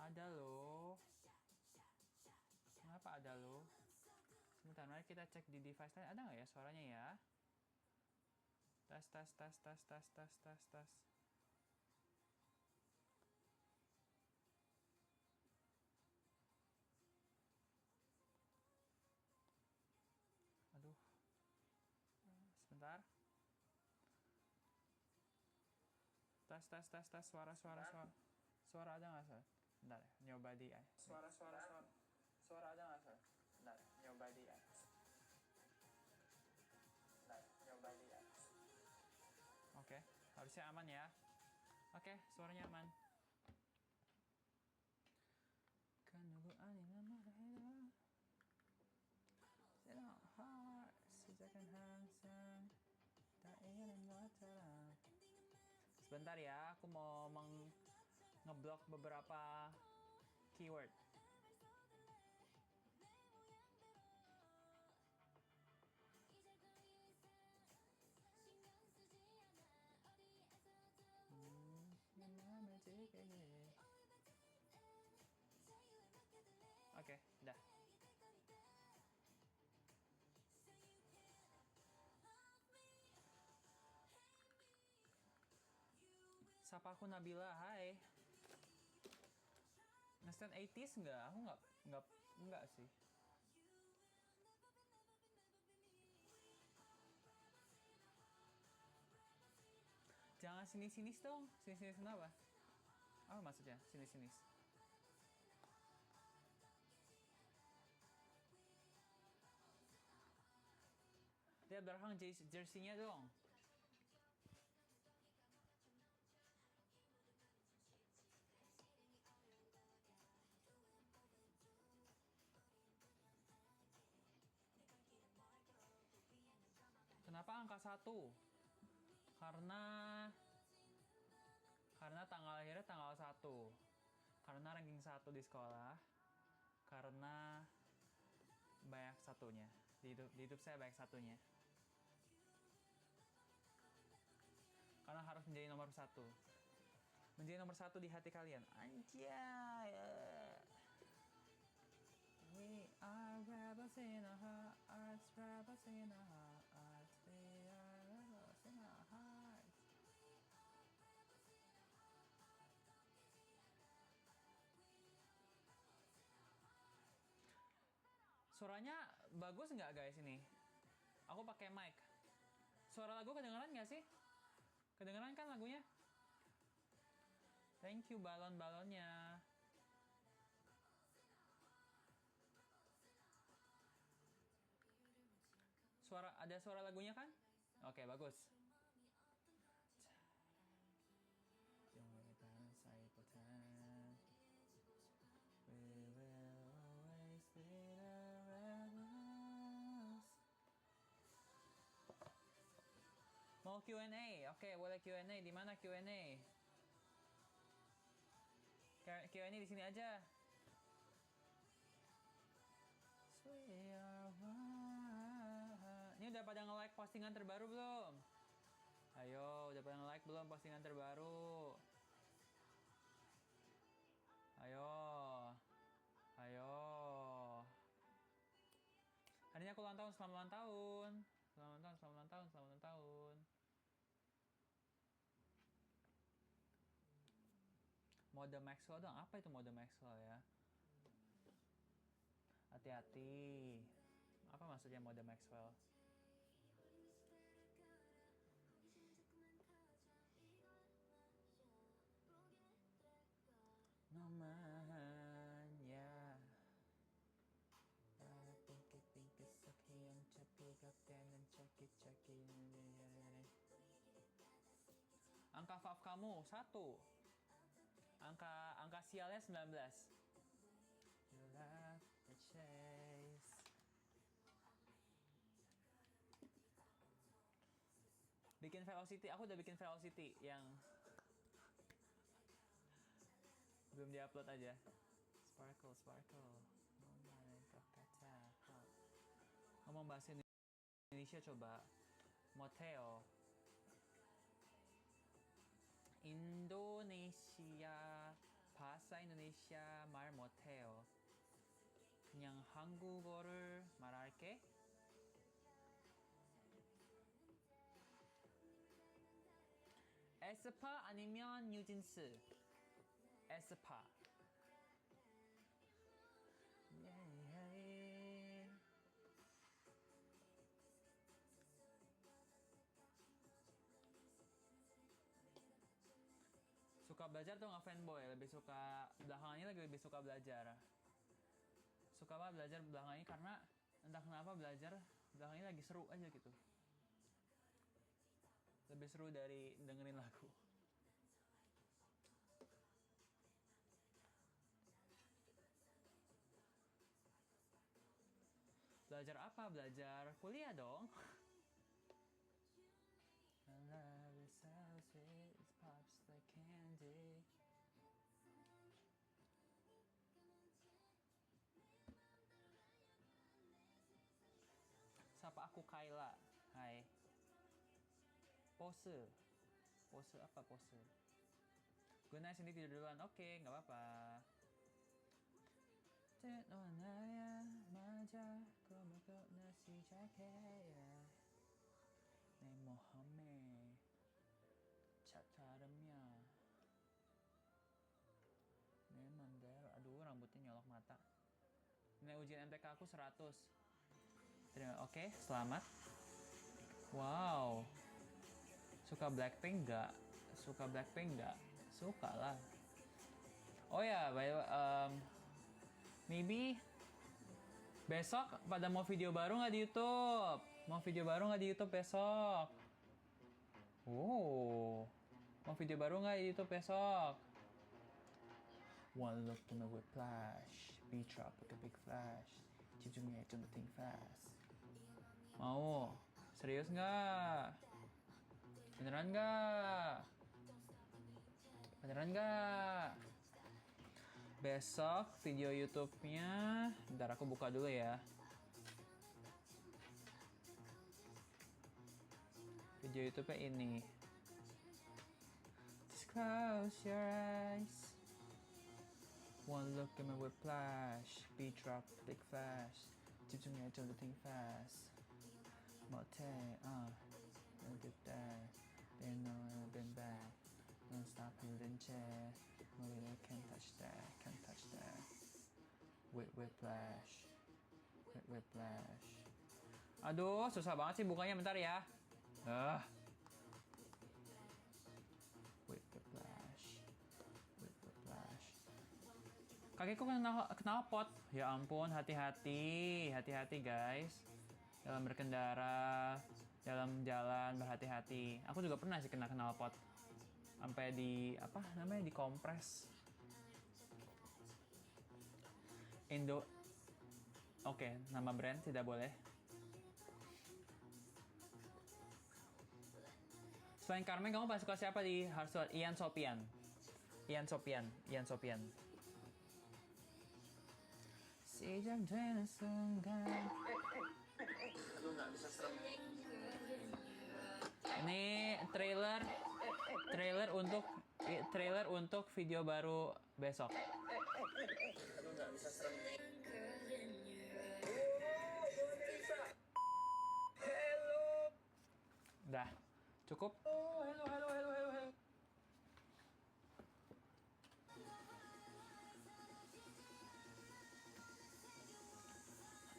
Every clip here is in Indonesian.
Ada loh. Kenapa ada loh? Sebentar, mari kita cek di device lain. Ada nggak ya suaranya ya? Tes. Aduh. Sebentar. Tes. Suara. Suara ada nggak, Sar? Bentar ya, nyoba di Suara. Suara ada nggak, Sar? Bentar, nyoba di Oke, harusnya aman ya. Oke, suaranya aman. Sebentar ya, aku mau ngeblok beberapa keyword. Oke, dah. Sapa aku Nabila, hai. Ngestand 80s nggak? Aku nggak sih. Jangan sinis dong. Sinis kenapa? Apa maksudnya sinis? Lihat belakang jersey-nya dong. Kenapa angka 1? Karena tanggal lahirnya tanggal 1. Karena ranking 1 di sekolah. Karena banyak satunya. Di hidup saya banyak satunya. Karena harus menjadi nomor 1. Menjadi nomor 1 di hati kalian. Anjay. We are rebels in our hearts, rebels in our hearts, we are rebels in our hearts. Suaranya bagus nggak guys ini? Aku pakai mic. Suara lagu kedengeran nggak sih? Kedengeran kan lagunya? Thank you balon-balonnya. Ada suara lagunya kan? Oke, bagus. We will always be the rebels. Mau Q&A? Oke, boleh Q&A. Di mana Q&A? Q&A di sini aja. Ini udah pada nge-like postingan terbaru belum? Ayo, udah pada nge-like belum postingan terbaru? Ayo. Hari ini aku ulang tahun, selamat ulang tahun. Selamat ulang tahun. Mode Maxwell dong, apa itu mode Maxwell ya? Hati-hati. Apa maksudnya mode Maxwell? Namanya pinky sakit yang capek dan caki. Angka FAF kamu 1. Angka sialnya 19. You love the chase. Bikin velocity, aku udah bikin velocity yang belum diupload aja. Sparkle. Ngomong bahasa Indonesia coba. Moteo. Indonesia pas bahasa Indonesia 말 못해요. 그냥 한국어를 말할게. 에스파 아니면 뉴진스? 에스파. Suka belajar tuh nggak fanboy, lebih suka belakangannya lebih suka belajar. Suka banget belajar belakangannya karena entah kenapa belajar belakangannya lagi seru aja gitu. Lebih seru dari dengerin lagu. Belajar apa? Belajar kuliah dong. Love is so sweet, it pops like candy. Sapa aku Kayla. Hai. Pose. Pose apa pose? Good night, sini tidur duluan. Oke, nggak apa-apa. 너나야 맞아 고마워 시작해야 내 모험에 차차름야 내 맘대로. Aduh, rambutnya nyolok mata. Nilai ujian MTK aku 100. Oke, selamat. Wow. Suka Blackpink nggak? Suka Blackpink nggak? Suka lah. Oh ya, maybe besok pada mau video baru nggak di YouTube? Mau video baru nggak di YouTube besok? Oh, mau video baru nggak di YouTube besok? One look to know with flash, be drop like a big flash. 집중해, don't think fast. Mau? Serius nggak? Beneran nggak? Beneran nggak? Besok video YouTube-nya, bentar aku buka dulu ya. Video YouTube-nya ini. Just close your eyes. One look at my whiplash. Beat drop, big flash. 집중해, don't think fast. 못해, don't get that. Been on, been back. Don't stop holding chair. No, I can't touch that, can't touch that. Whiplash. Whiplash. Aduh, susah banget sih bukanya, bentar ya. Whiplash. Whiplash. Kakiku kena pot. Ya ampun, hati-hati. Hati-hati guys. Dalam berkendara, dalam jalan berhati-hati. Aku juga pernah sih kena knalpot. Sampai di apa namanya dikompres. Indo. Oke, nama brand tidak boleh. Selain Carmen, kamu paling suka siapa di Hearthstone? Ian Sopian. Ian Sopian. Ian Sopian. 시작되는 순간. Aduh, nggak bisa serem. Ini trailer untuk video baru besok. Aduh, nggak bisa serem. Hello. Dah, cukup. Hello.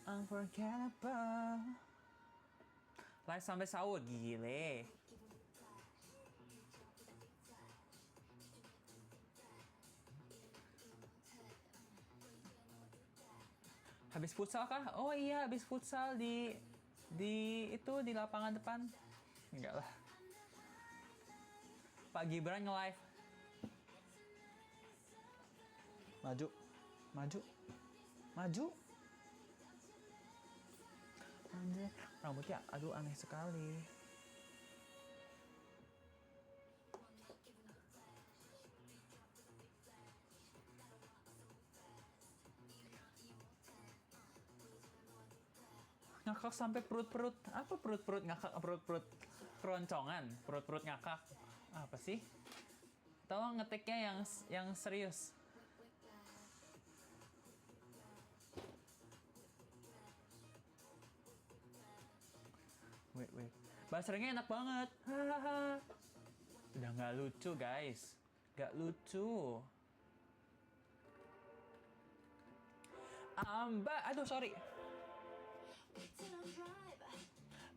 Unforgettable. Live sampai sahur, gile. Habis futsal kah? Oh iya, habis futsal di lapangan depan. Enggak lah. Pak Gibran nge-live. Maju. Anjir, rambutnya aduh aneh sekali. Ngakak sampai perut-perut. Apa perut-perut ngakak? Perut-perut keroncongan, perut-perut ngakak. Apa sih? Tolong ngetiknya yang serius. Wait. Buzzer-nya enak banget. Hahaha. Udah nggak lucu, guys. Nggak lucu. Aduh, sorry.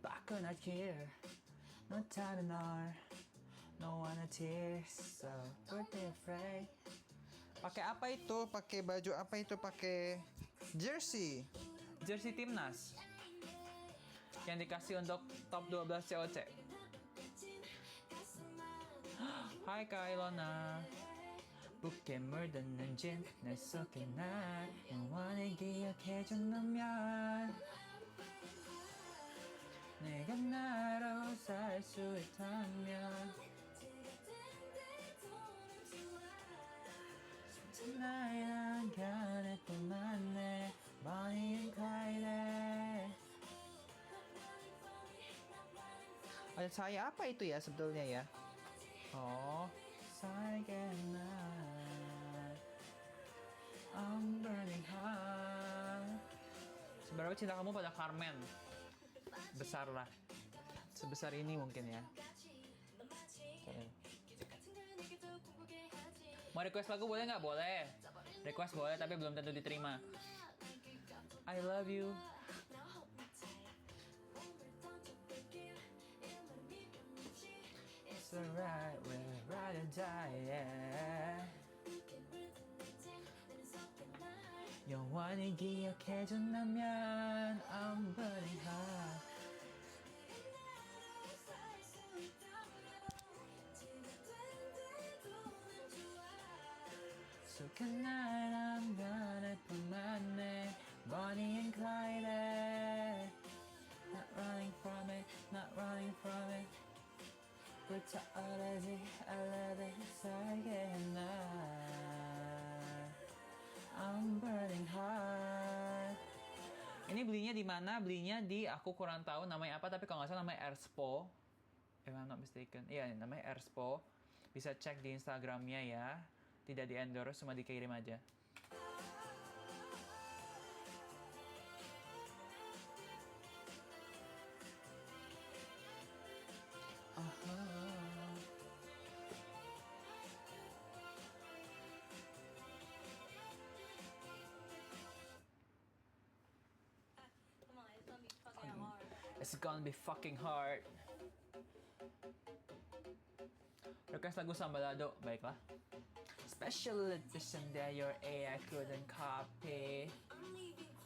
Back on not here. No time to no one to tear. So pretty afraid. Pakai apa itu? Pakai baju apa itu? Pakai jersey. Jersey timnas. Yang dikasih untuk top 12 COC. Hai Kak Ilona. Bukan murda는 날 속에 날 영원히 기억해준다면 내가 나로 살 수 있다면 Tonight I'm gonna put my name Bonnie and Clyde. Ada saya apa itu ya sebetulnya ya? Oh, silent night. I'm burning hot. Seberapa cinta kamu pada Carmen? Besar lah. Sebesar ini mungkin ya. Okay. Mau request lagu boleh nggak? Boleh. Request boleh, tapi belum tentu diterima. I love you. It's alright, we're right and die, yeah. 영원히 기억해준다면 I'm burning hot. So tonight I'm gonna put my name Bonnie and Clyde. Not running from it, not running from it. 불타오르지 알라데 살게 나 I'm burning hot. Ini belinya di mana? Belinya di aku kurang tahu namanya apa, tapi kalau nggak salah namanya Erspo. If I'm not mistaken. Iya, namanya Erspo. Bisa cek di Instagramnya ya. Tidak di endorse, cuma dikirim aja. It's gonna be fucking hard. Request lagu Sambalado, baiklah. Special edition that your AI couldn't copy.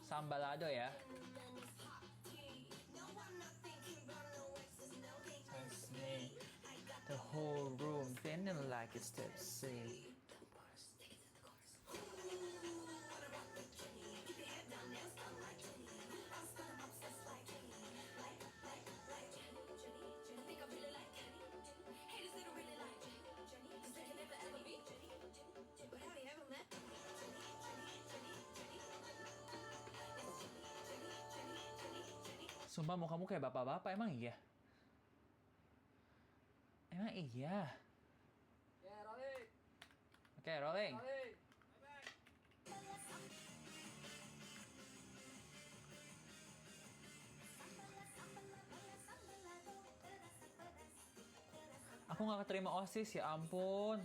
Sambalado ya. The whole room feeling like it's tipsy. Sumpah mau kamu kayak bapak-bapak, emang iya? Emang iya? Yeah, rolling. Oke, rolling. Rolling. Aku nggak keterima OSIS, ya ampun.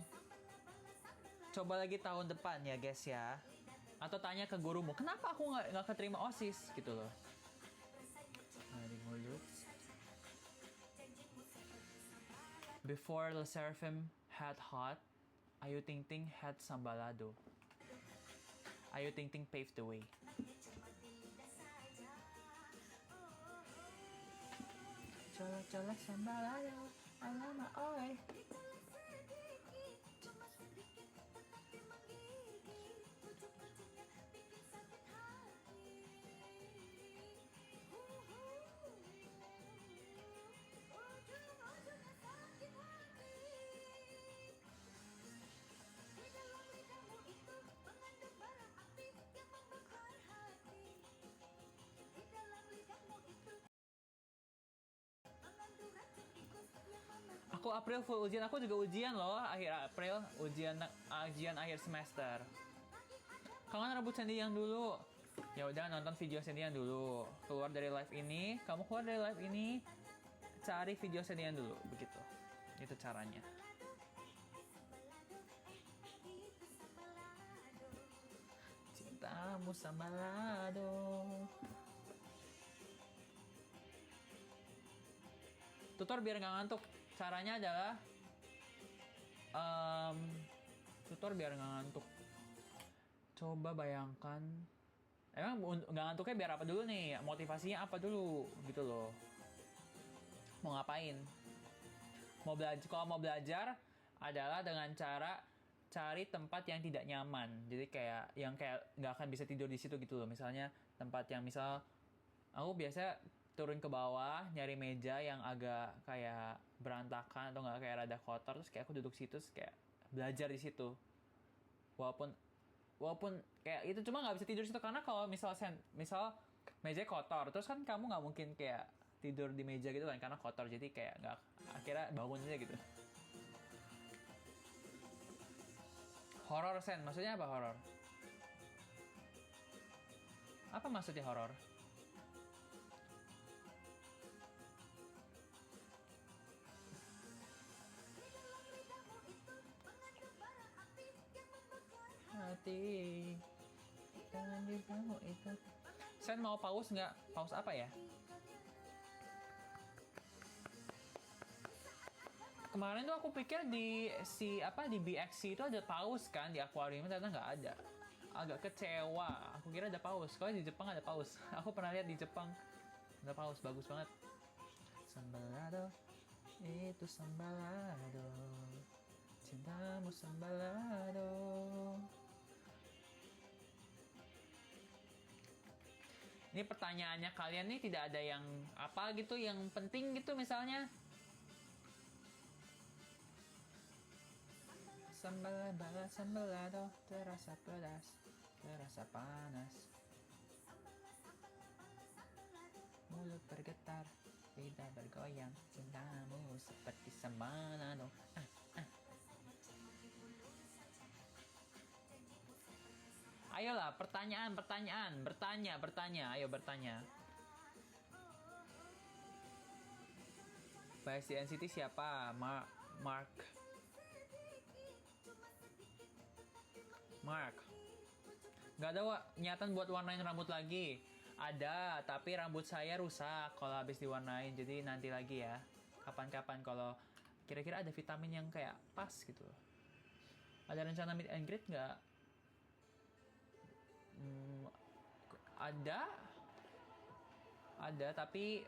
Coba lagi tahun depan ya guys ya. Atau tanya ke gurumu, kenapa aku nggak keterima OSIS gitu loh. Dari mulut. Before Le Seraphim had Hot, Ayu Ting Ting had Sambalado. Ayu Ting Ting paved the way. Cola Sambalado, alama oi. Aku April full ujian, aku juga ujian loh akhir April, ujian akhir semester. Kangen rambut Sandy yang dulu. Ya udah nonton video Sandy yang dulu. Keluar dari live ini, kamu keluar dari live ini, cari video sedihnya dulu, begitu. Itu caranya. Cintamu sambalado. Tutor biar nggak ngantuk. Caranya adalah tutor biar nggak ngantuk. Coba bayangkan. Emang nggak ngantuknya biar apa dulu nih? Motivasinya apa dulu? Gitu loh. Mau ngapain? Kalau mau belajar adalah dengan cara cari tempat yang tidak nyaman. Jadi kayak nggak akan bisa tidur di situ gitu loh. Misalnya tempat yang misal aku biasa turun ke bawah nyari meja yang agak kayak berantakan atau nggak kayak rada kotor, terus kayak aku duduk situ terus kayak belajar di situ. Walaupun kayak itu cuma nggak bisa tidur di situ karena kalau misal meja kotor, terus kan kamu nggak mungkin kayak tidur di meja gitu kan karena kotor, jadi kayak nggak, akhirnya bangun aja gitu. Horor Sen, maksudnya apa horor? Apa maksudnya horor? Hati jangan dirimu itu. Sen mau pause nggak? Pause apa ya? Kemarin tuh aku pikir di BXC itu ada pause kan, di akuarium, ternyata nggak ada. Agak kecewa. Aku kira ada pause. Kalau di Jepang ada pause. Aku pernah lihat di Jepang ada pause, bagus banget. Sambalado, itu sambalado. Cintamu sambalado. Ini pertanyaannya kalian nih tidak ada yang apa gitu, yang penting gitu misalnya. Sambalado, terasa pedas, terasa panas. Mulut bergetar, lidah bergoyang, cintamu seperti sambalado. Ayolah, bertanya, ayo bertanya. Bahas di NCT siapa? Mark. Gak ada niatan buat warnain rambut lagi. Ada, tapi rambut saya rusak kalau habis diwarnain. Jadi nanti lagi ya. Kapan-kapan kalau kira-kira ada vitamin yang kayak pas gitu. Ada rencana meet and greet nggak? Ada tapi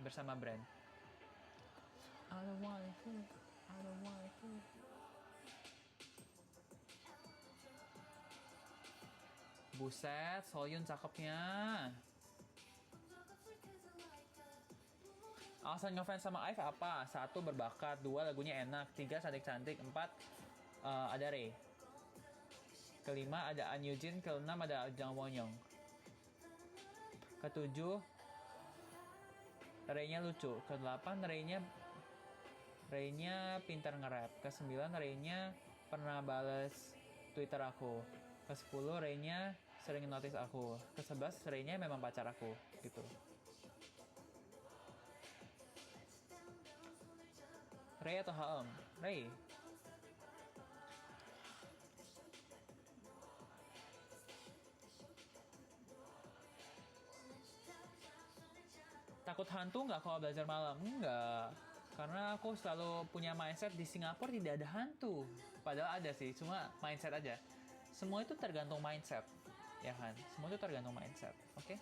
bersama brand. I don't want it. Buset, Soyun cakepnya. Alasan ngefans sama IVE apa? 1, berbakat. 2, lagunya enak. 3, cantik-cantik. 4, ada Rey. Kelima, ada An Yujin. Keenam, ada Jang Won-young. Ketujuh, Rey-nya lucu. Ke-8, Rey-nya pintar nge-rap. Ke-9, Rey-nya pernah bales Twitter aku. Ke-10, Rey-nya sering notice aku. Ke-11, Rey-nya memang pacar aku. Gitu. Rey atau Haem? Rey. Takut hantu nggak kalau belajar malam? Enggak. Karena aku selalu punya mindset di Singapura tidak ada hantu. Padahal ada sih, cuma mindset aja. Semua itu tergantung mindset. Ya kan? Semua itu tergantung mindset. Oke?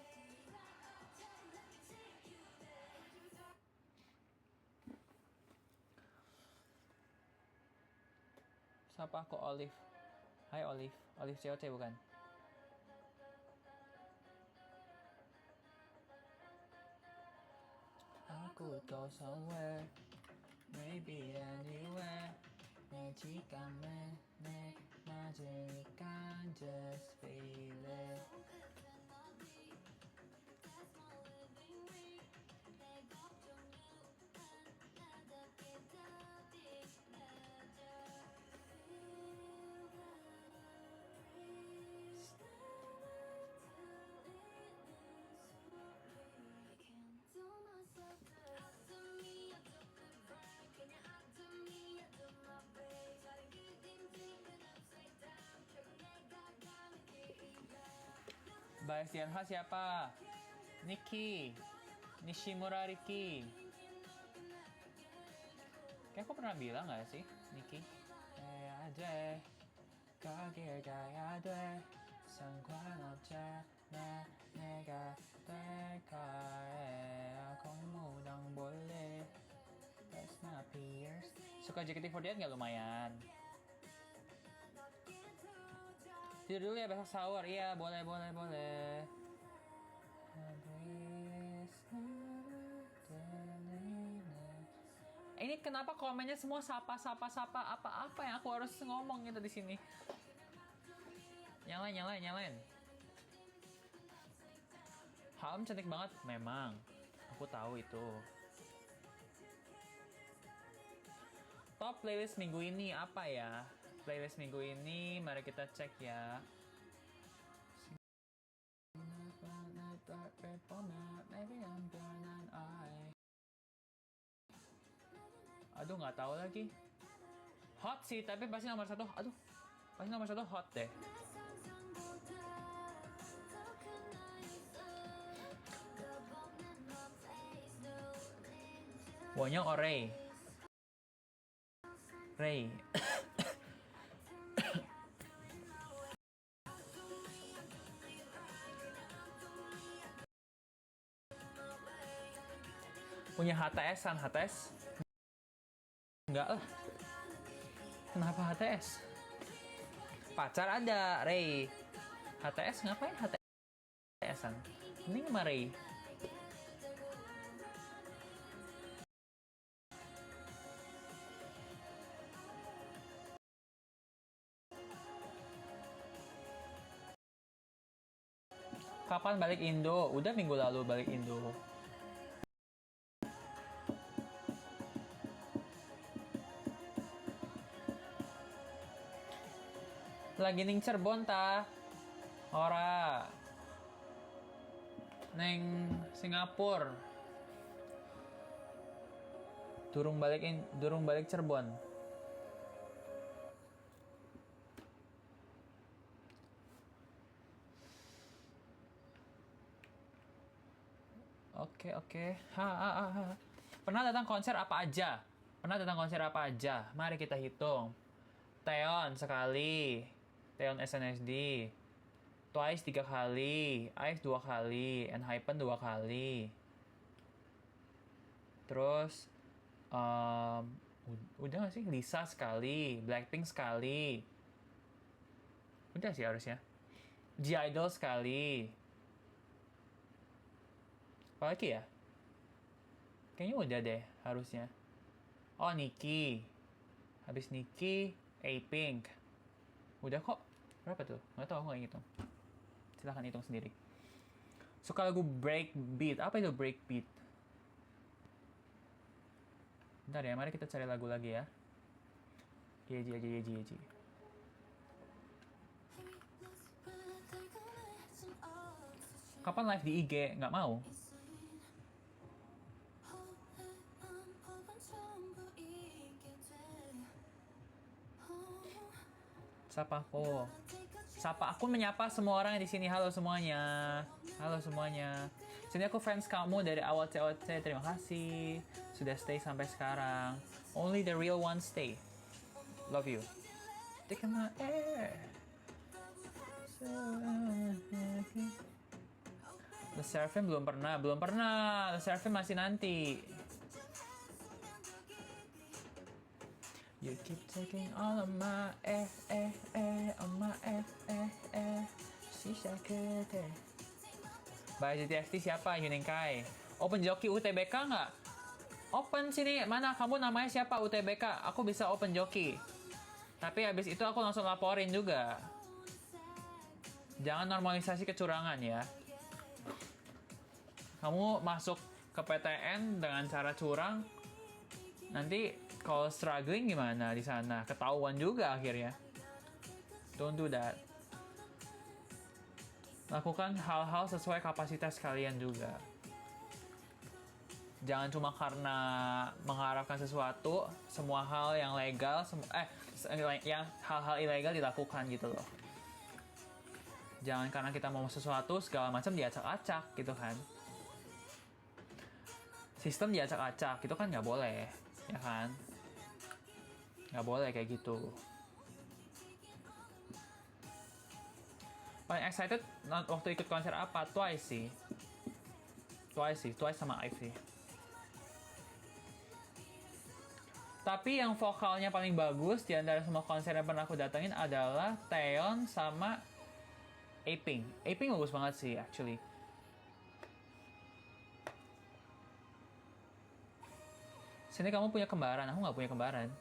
Siapa kok Olive? Hai Olive. Olive COC bukan? I could go somewhere, maybe anywhere. Jika 맞으니까 just feel it. Bias Dianha siapa? Nikki. Nishimura Riki. Kayak aku pernah bilang gak sih, Nikki? Ade, 가길 가야 돼. 상관없잖아. 내가 될까에 공무당 boleh. Let's not pierce. Suka JKT48 nggak lumayan? Tidur dulu ya besok sahur. Iya, boleh. Ini kenapa komennya semua sapa apa yang aku harus ngomong gitu di sini? Nyalain. Halm cantik banget, memang. Aku tahu itu. Top playlist minggu ini apa ya? Playlist minggu ini mari kita cek ya. Aduh, nggak tahu lagi. Hot sih, tapi pasti nomor 1. Aduh, pasti nomor 1 hot deh. Wonyong Ray. Punya HTS-an, HTS? Enggak lah. Kenapa HTS? Pacar ada, Ray. HTS ngapain HTS-an? Ini sama Ray. Kapan balik Indo? Udah minggu lalu balik Indo. Lagi ning Cirebon ta? Ora. Neng Singapura. Durung balik Cirebon. Oke. Pernah datang konser apa aja? Mari kita hitung. Taeyeon sekali. Taeyeon SNSD. Twice 3 kali. IVE 2 kali. ENHYPEN 2 kali. Terus udah gak sih? Lisa sekali. Blackpink sekali. Udah sih harusnya. G-Idol sekali. Apa lagi ya? Kayaknya udah deh harusnya. Oh, Nicki. Habis Nicki, A-Pink. Udah kok. Berapa tuh? Nggak tahu, aku nggak ngitung. Silahkan hitung sendiri. Suka lagu breakbeat. Apa itu breakbeat? Bentar ya, mari kita cari lagu lagi ya. Yeji. Kapan live di IG? Nggak mau. Sapa aku menyapa semua orang di sini. Halo semuanya. Sini aku fans kamu dari awal COC. Terima kasih sudah stay sampai sekarang. Only the real ones stay. Love you. Take my air. The Seraphim belum pernah. The Seraphim masih nanti. You keep taking all of my on my Shisha kete. By JTFT siapa? Yuning Kai. Open joki UTBK nggak? Open sini. Mana kamu namanya siapa UTBK? Aku bisa open joki. Tapi habis itu aku langsung laporin juga. Jangan normalisasi kecurangan ya. Kamu masuk ke PTN dengan cara curang, nanti kalau struggling gimana di sana? Ketahuan juga akhirnya. Don't do that. Lakukan hal-hal sesuai kapasitas kalian juga. Jangan cuma karena mengharapkan sesuatu, semua hal yang legal, yang hal-hal ilegal dilakukan gitu loh. Jangan karena kita mau sesuatu segala macam diacak-acak gitu kan. Sistem diacak-acak itu kan nggak boleh, ya kan? Nggak boleh kayak gitu. Paling excited waktu ikut konser apa? Twice sih. Twice sama IVE sih. Tapi yang vokalnya paling bagus di antara semua konser yang pernah aku datengin adalah Taeyeon sama Apink. Apink bagus banget sih, actually. Sini kamu punya kembaran, aku nggak punya kembaran.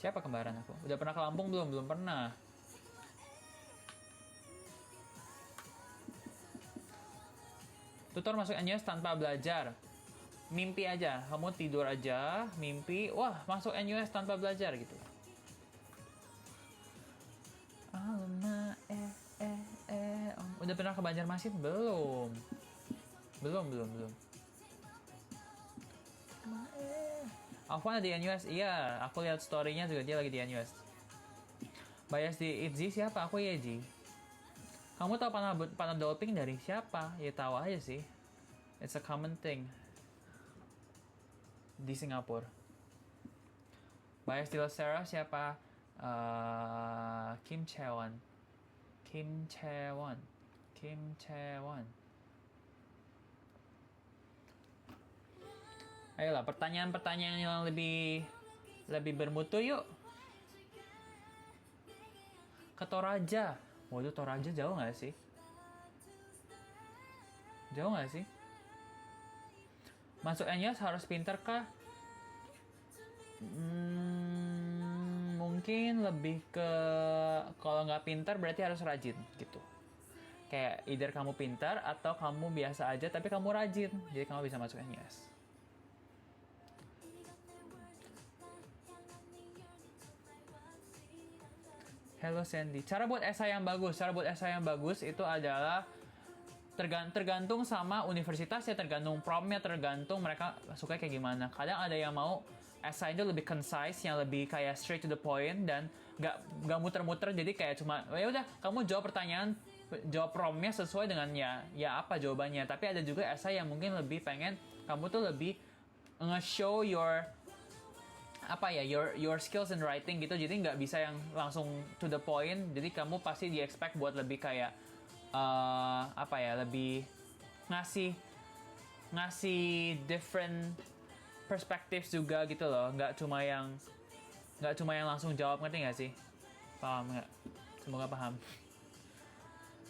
Siapa kembaran aku? Udah pernah ke Lampung belum? Belum pernah. Tutor masuk NUS tanpa belajar. Mimpi aja, kamu tidur aja, mimpi, wah masuk NUS tanpa belajar gitu. Udah pernah ke Banjarmasin? Belum. Afwan di NUS, iya, aku lihat story-nya juga dia lagi di NUS. Bias di ITZY siapa? Aku Yeji. Kamu tahu Panadol Pink dari siapa? Ya tahu aja sih. It's a common thing di Singapura. Bias di Losera siapa? Kim Chaewon. Ayolah, pertanyaan-pertanyaan yang lebih bermutu yuk. Ke Toraja. Waduh, Toraja jauh nggak sih? Jauh nggak sih? Masuk NUS harus pinter kah? Mungkin lebih ke kalau nggak pinter berarti harus rajin gitu. Kayak either kamu pintar atau kamu biasa aja tapi kamu rajin, jadi kamu bisa masuk NUS. Hello Sandy. Cara buat esai yang bagus itu adalah tergantung sama universitasnya, tergantung promnya, tergantung mereka suka kayak gimana. Kadang ada yang mau esainya lebih concise, yang lebih kayak straight to the point dan nggak muter-muter, jadi kayak cuma ya udah kamu jawab pertanyaan, jawab promnya sesuai dengan ya apa jawabannya. Tapi ada juga esai yang mungkin lebih pengen kamu tuh lebih nge-show your skills in writing gitu, jadi nggak bisa yang langsung to the point, jadi kamu pasti di-expect buat lebih kayak lebih ngasih different perspectives juga gitu loh, nggak cuma yang langsung jawab, ngerti nggak sih? Paham nggak? Semoga paham.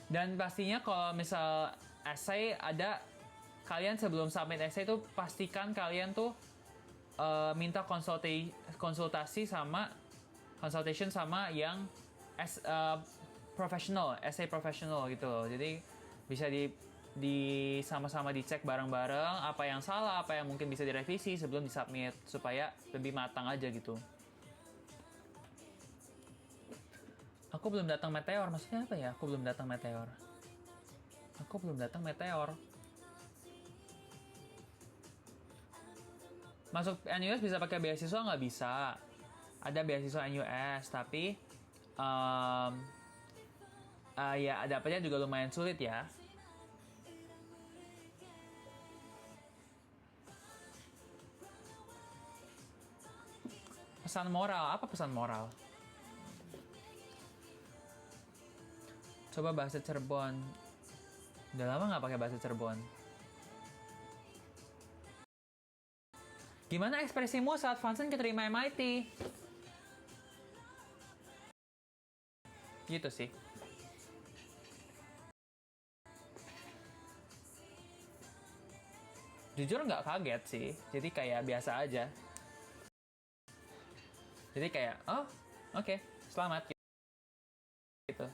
Dan pastinya kalau misal essay ada, kalian sebelum submit essay tuh pastikan kalian tuh minta consultation sama yang essay professional gitu loh. Jadi bisa di sama-sama dicek bareng-bareng apa yang salah, apa yang mungkin bisa direvisi sebelum disubmit supaya lebih matang aja gitu. Aku belum datang Meteor, maksudnya apa ya? Aku belum datang Meteor. Masuk NUS bisa pakai beasiswa nggak? Bisa. Ada beasiswa NUS, tapi ya dapatnya juga lumayan sulit ya. Pesan moral, apa pesan moral? Coba bahasa Cirebon. Udah lama nggak pakai bahasa Cirebon. Gimana ekspresimu saat Fansen keterima MIT? Gitu sih. Jujur nggak kaget sih, jadi kayak biasa aja. Jadi kayak, oh oke, selamat gitu.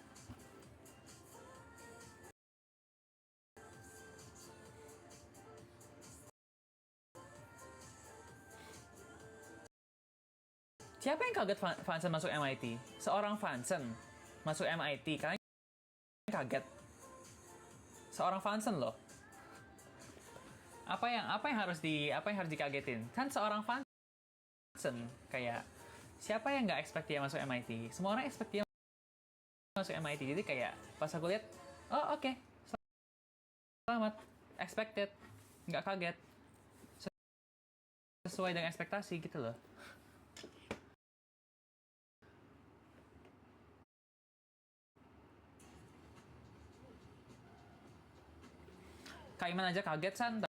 Siapa yang kaget Fansen masuk MIT? Seorang Fansen masuk MIT, kalian kaget? Seorang Fansen loh. Apa yang harus dikagetin? Kan seorang Fansen, kayak siapa yang nggak expect dia masuk MIT? Semua orang expect dia masuk MIT. Jadi kayak pas aku lihat, oh oke, selamat, expected, nggak kaget, sesuai dengan ekspektasi gitu loh. Kak Iman aja kaget San,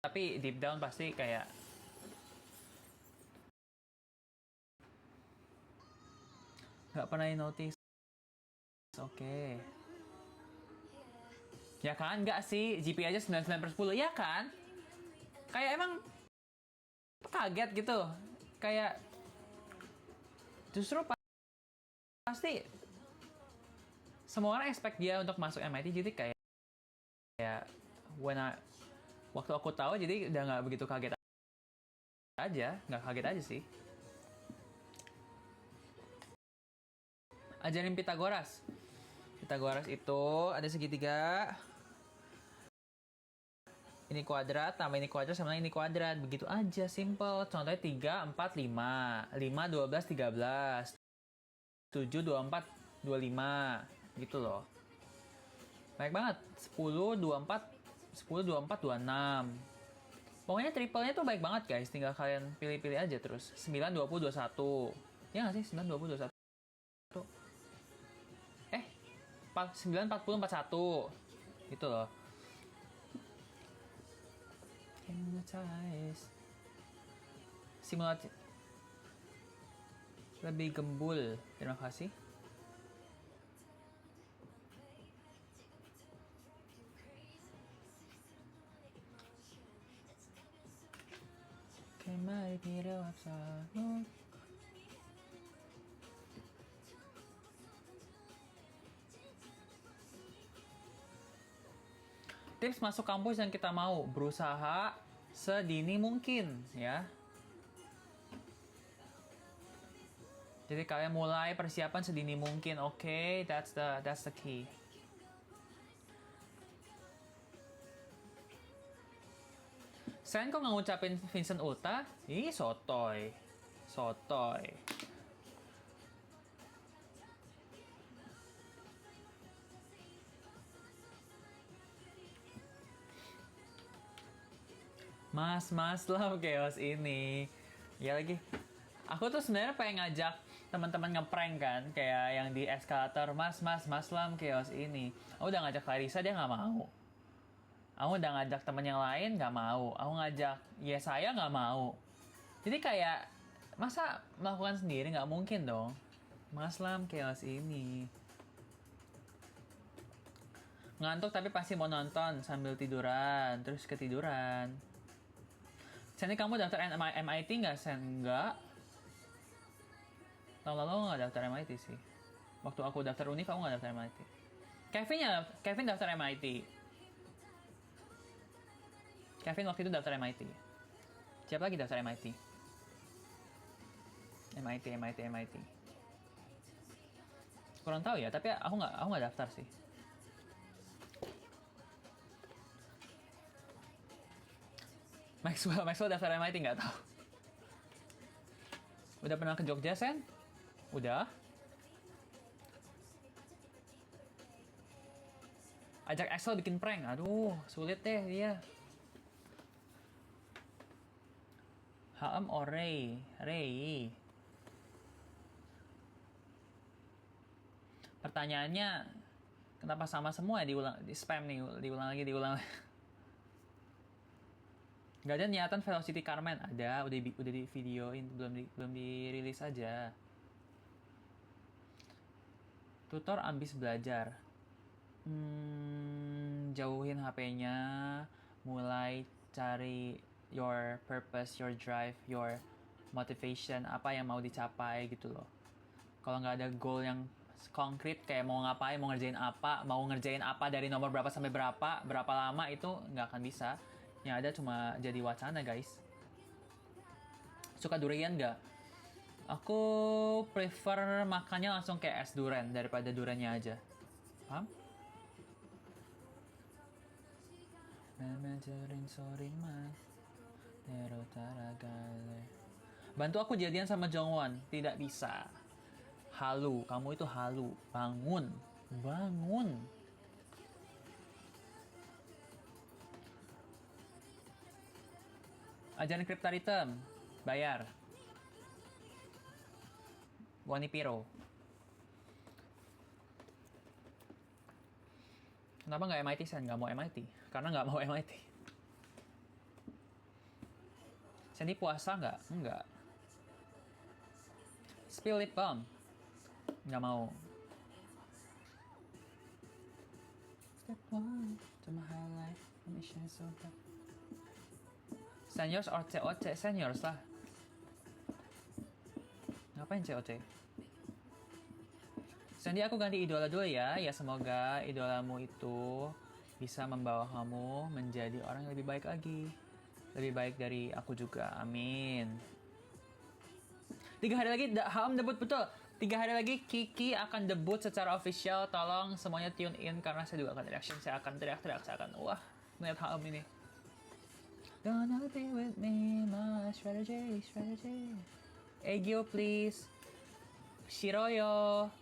tapi deep down pasti kayak nggak pernah notice. Oke. Ya kan, nggak sih, GP aja 99/10, ya kan? Kayak emang kaget gitu. Kayak justru pasti semua orang expect dia untuk masuk MIT, jadi kayak waktu aku tahu jadi udah nggak begitu kaget aja, nggak kaget aja sih. Ajarin Pitagoras. Pitagoras itu ada segitiga. Ini kuadrat, tambah ini kuadrat, sama ini kuadrat. Begitu aja, simple. Contohnya 3, 4, 5. 5, 12, 13. 7, 24, 25. Gitu loh. Baik banget. 10, 24, 10, 24, 26. Pokoknya triple-nya tuh baik banget guys. Tinggal kalian pilih-pilih aja terus. 9, 20, 21. Ya nggak sih? 9, 20, 21. 9, 40, 41. Gitu loh. Hypnotize. Simulasi lebih gembul. Terima kasih. Kembali tidak absolut. Tips masuk kampus yang kita mau, berusaha sedini mungkin ya. Jadi kalian mulai persiapan sedini mungkin, oke? That's the key. Sen kok nggak ngucapin Vincent Uta? Ih, sotoy. Mas Love Chaos ini. Ya lagi. Aku tuh sebenarnya pengen ngajak teman-teman ngeprank kan, kayak yang di eskalator, Mas Love Chaos ini. Aku udah ngajak Clarissa, dia nggak mau. Aku udah ngajak temen yang lain, nggak mau. Aku ngajak saya nggak mau. Jadi kayak masa melakukan sendiri, nggak mungkin dong. Mas Lam Chaos ini. Ngantuk tapi pasti mau nonton sambil tiduran, terus ketiduran. Sen, kamu daftar MIT nggak, Sen? Nggak. Tahun lalu nggak daftar MIT sih. Waktu aku daftar univ, aku nggak daftar MIT. Kevin daftar MIT. Kevin waktu itu daftar MIT. Siapa lagi daftar MIT? MIT. Kurang tahu ya, tapi aku nggak daftar sih. Maxwell daftar MIT nggak tahu. Udah pernah ke Jogja, Sen? Udah. Ajak Axel bikin prank. Aduh, sulit deh dia. HM or Ray? Pertanyaannya, kenapa sama semua ya, di spam nih, diulang lagi. Gak ada niatan Velocity Carmen. Ada, udah di videoin, belum dirilis aja. Tutor ambis belajar. Jauhin HP-nya, mulai cari your purpose, your drive, your motivation, apa yang mau dicapai gitu loh. Kalau nggak ada goal yang konkret kayak mau ngapain, mau ngerjain apa dari nomor berapa sampai berapa lama, itu nggak akan bisa. Yang ada cuma jadi wacana, guys. Suka durian nggak? Aku prefer makannya langsung kayak es durian daripada duriannya aja. Paham? Bantu aku jadian sama Jongwon. Tidak bisa. Halu, kamu itu halu. Bangun. Bangun. Ajaran Cryptaritum. Bayar. Wanipiro. Kenapa nggak MIT, Sen? Nggak mau MIT? Karena nggak mau MIT. Sandy puasa nggak? Nggak. Spill lip balm. Nggak mau. Step one to my high life. Mission so bad. Seniors or COC? Seniors lah. Ngapain COC? Sandy, aku ganti idola dulu ya. Ya semoga idolamu itu bisa membawa kamu menjadi orang yang lebih baik lagi. Lebih baik dari aku juga. Amin. 3 hari lagi Ham debut, betul. 3 hari lagi Kiki akan debut secara official. Tolong semuanya tune in karena saya juga akan reaction. Saya akan teriak-teriak. Saya akan wah melihat Ham ini. Gonna be with me, my strategy. Egyo please. Shiroyo.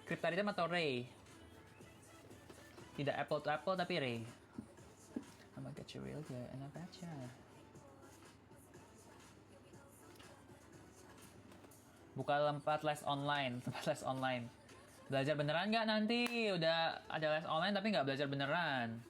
Cryptaritum atau Ray? Tidak apple to apple tapi Ray. I'm gonna get you real good and I betcha. Buka tempat les online. Belajar beneran nggak nanti? Udah ada les online tapi nggak belajar beneran.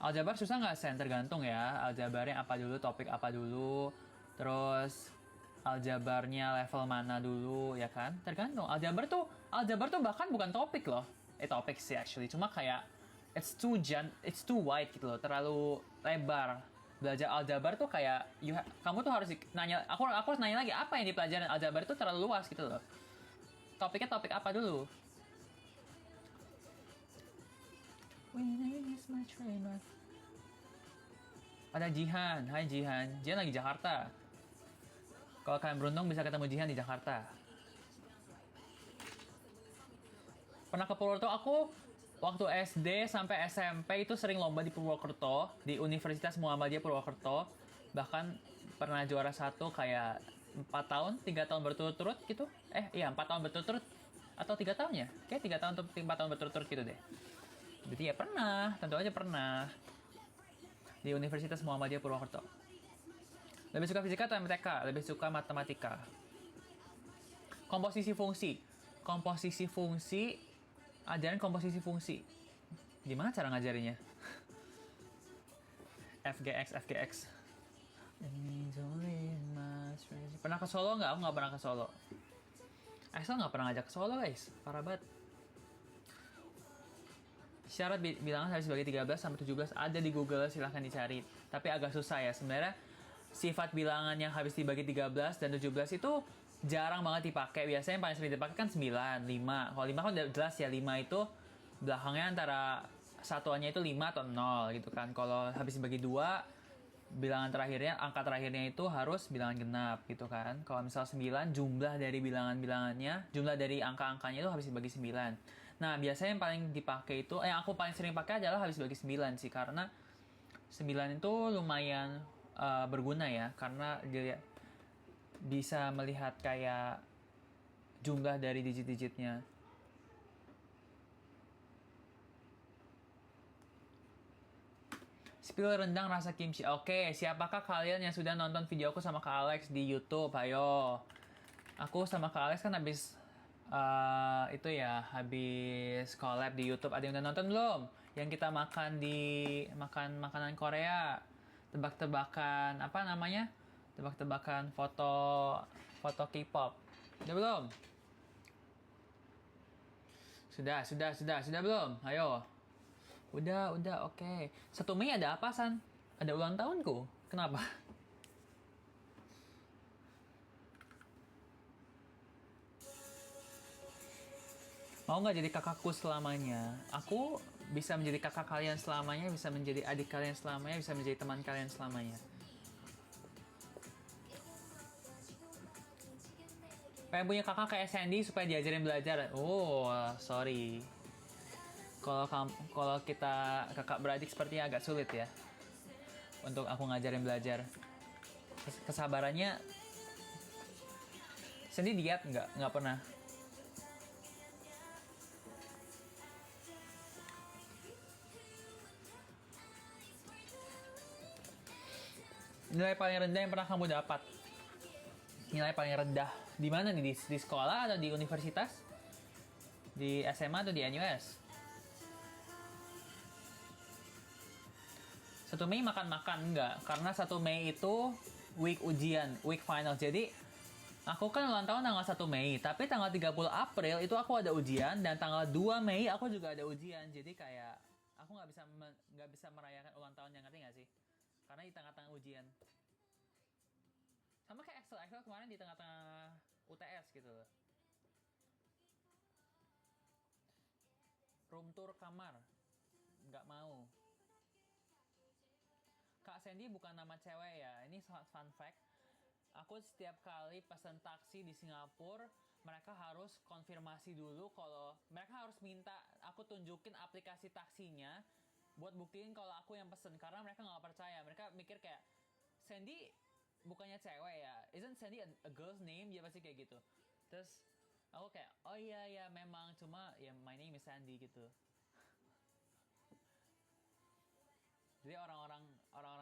Aljabar susah nggak, Sen? Tergantung ya. Aljabarnya apa dulu, topik apa dulu, terus aljabarnya level mana dulu, ya kan? Tergantung. Aljabar tuh bahkan bukan topik loh. Topik sih actually. Cuma kayak it's too wide gitu loh. Terlalu lebar. Belajar aljabar tuh kayak kamu tuh harus nanya. Aku harus nanya lagi apa yang dipelajarin aljabar itu terlalu luas gitu loh. Topiknya topik apa dulu? Ada Jihan. Hai Jihan. Jihan lagi Jakarta. Kalau kalian beruntung bisa ketemu Jihan di Jakarta. Pernah ke Purwokerto, aku waktu SD sampai SMP itu sering lomba di Purwokerto, di Universitas Muhammadiyah Purwokerto. Bahkan pernah juara 1 kayak 3 tahun berturut-turut gitu. 4 tahun berturut-turut atau 3 tahun ya? Kayak 3 tahun atau 4 tahun berturut-turut gitu deh. Berarti ya pernah, tentu aja pernah. Di Universitas Muhammadiyah Purwokerto. Lebih suka fisika atau MTK? Lebih suka matematika. Komposisi fungsi. Ajaran komposisi fungsi. Gimana cara ngajarinya? FGX. Pernah ke Solo nggak? Aku nggak pernah ke Solo. Axel nggak pernah ngajak ke Solo, guys. Parah banget. Syarat bilangan harus dibagi 13 sampai 17 ada di Google, silahkan dicari. Tapi agak susah ya sebenarnya. Sifat bilangan yang habis dibagi 13 dan 17 itu jarang banget dipakai. Biasanya yang paling sering dipakai kan 9, 5. Kalau 5 kan udah jelas ya, 5 itu belakangnya antara satuannya itu 5 atau 0 gitu kan. Kalau habis dibagi 2, bilangan terakhirnya, angka terakhirnya itu harus bilangan genap gitu kan. Kalau misal 9, jumlah dari bilangan-bilangannya, jumlah dari angka-angkanya itu habis dibagi 9. Nah, biasanya yang paling dipakai itu, yang aku paling sering pakai adalah habis dibagi 9 sih. Karena 9 itu lumayan berguna ya. Karena dia bisa melihat kayak jumlah dari digit-digitnya. Spill rendang rasa kimchi. Oke, siapakah kalian yang sudah nonton video aku sama Kak Alex di YouTube? Ayo. Aku sama Kak Alex kan habis habis collab di YouTube. Ada yang udah nonton belum? Yang kita makan makan makanan Korea. Tebak-tebakan apa namanya? Tebak-tebakan foto K-pop. Udah belum? Sudah belum? Ayo. Udah, oke. 1 Mei ada apa, San? Ada ulang tahunku. Kenapa? Mau nggak jadi kakakku selamanya? Aku bisa menjadi kakak kalian selamanya, bisa menjadi adik kalian selamanya, bisa menjadi teman kalian selamanya. Pengen punya kakak kayak Sandy supaya diajarin belajar. Oh, sorry. Kalau kita kakak beradik sepertinya agak sulit ya untuk aku ngajarin belajar. kesabarannya. Sandy diet nggak pernah. Nilai paling rendah yang pernah kamu dapat? Nilai paling rendah di mana nih? Di sekolah atau di universitas? Di SMA atau di NUS? 1 Mei makan-makan enggak? Karena 1 Mei itu week ujian, week final. Jadi aku kan ulang tahun tanggal 1 Mei, tapi tanggal 30 April itu aku ada ujian dan tanggal 2 Mei aku juga ada ujian. Jadi kayak aku nggak bisa merayakan ulang tahun, yang ngerti nggak sih? Karena di tengah-tengah ujian. Sama kayak Excel kemarin di tengah-tengah UTS gitu loh. Room tour kamar, nggak mau. Kak Sandy bukan nama cewek ya. Ini fun fact. Aku setiap kali pesan taksi di Singapura, mereka harus konfirmasi dulu kalau mereka harus minta aku tunjukin aplikasi taksinya buat buktiin kalau aku yang pesen, karena mereka nggak percaya. Mereka mikir kayak Sandy bukannya cewek ya, isn't Sandy a girl's name? Dia pasti kayak gitu. Terus aku kayak oh iya memang, cuma ya my name is Sandy gitu. Jadi orang-orang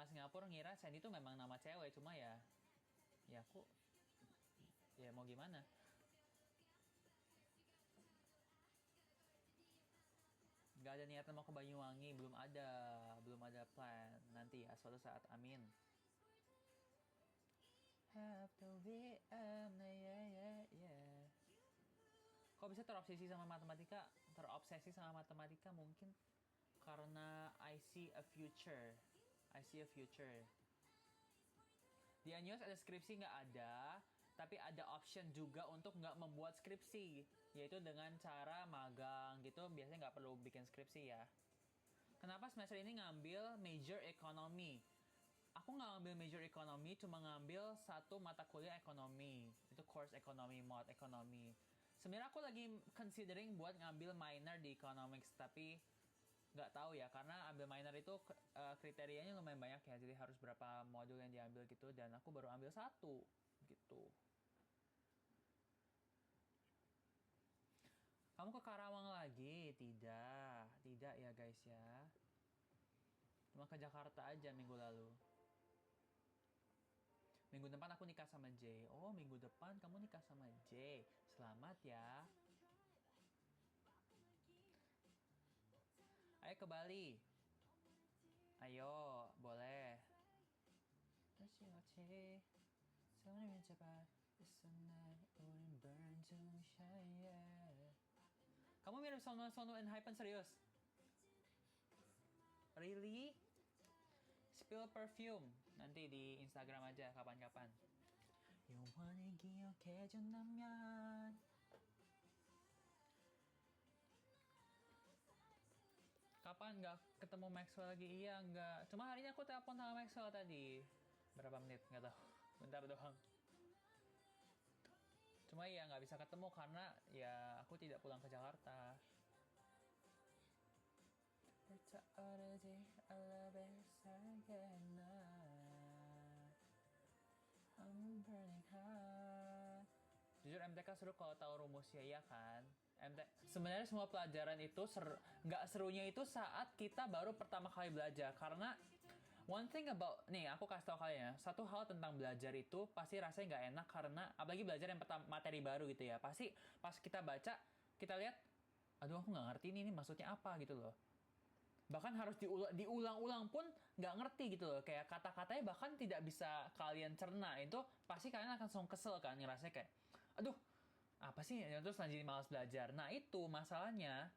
Singapura ngira Sandy itu memang nama cewek, cuma ya aku ya mau gimana. Gak ada niatan mau ke Banyuwangi, belum ada plan. Nanti ya suatu saat, amin. Have to be Kok bisa terobsesi sama matematika? Mungkin karena I see a future. Di Anyos ada skripsi nggak ada, tapi ada option juga untuk nggak membuat skripsi, yaitu dengan cara magang gitu. Biasanya nggak perlu bikin skripsi ya. Kenapa semester ini ngambil major ekonomi? Aku nggak ngambil major ekonomi, cuma ngambil satu mata kuliah ekonomi. Itu course ekonomi, mod ekonomi. Sebenarnya aku lagi considering buat ngambil minor di economics, tapi nggak tahu ya, karena ambil minor itu kriterianya lumayan banyak ya, jadi harus berapa modul yang diambil gitu, dan aku baru ambil 1 gitu. Kamu ke Karawang lagi? Tidak ya guys ya, cuma ke Jakarta aja minggu lalu. Minggu depan aku nikah sama Jay. Oh, minggu depan kamu nikah sama Jay. Selamat ya. Ayo ke Bali. Ayo, boleh. Kamu mirip Sono and Hypen, serius? Really? Spill perfume. Nanti di Instagram aja kapan-kapan. Kapan nggak ketemu Maxwell lagi? Iya nggak. Cuma hari ini aku telepon sama Maxwell tadi. Berapa menit? Nggak tahu. Bentar doang. Cuma ya nggak bisa ketemu karena ya aku tidak pulang ke Jakarta. Jujur MTK seru kalau tahu rumusnya, ya kan? Sebenarnya semua pelajaran itu nggak serunya itu saat kita baru pertama kali belajar, karena one thing about, nih aku kasih tau kalian ya, satu hal tentang belajar itu pasti rasanya nggak enak, karena apalagi belajar yang materi baru gitu ya, pasti pas kita baca, kita lihat, aduh aku nggak ngerti ini maksudnya apa gitu loh. Bahkan harus diulang-ulang pun nggak ngerti gitu loh, kayak kata-katanya bahkan tidak bisa kalian cerna, itu pasti kalian akan langsung kesel kan, ngerasanya kayak, aduh apa sih, terus lanjut malas belajar. Nah itu masalahnya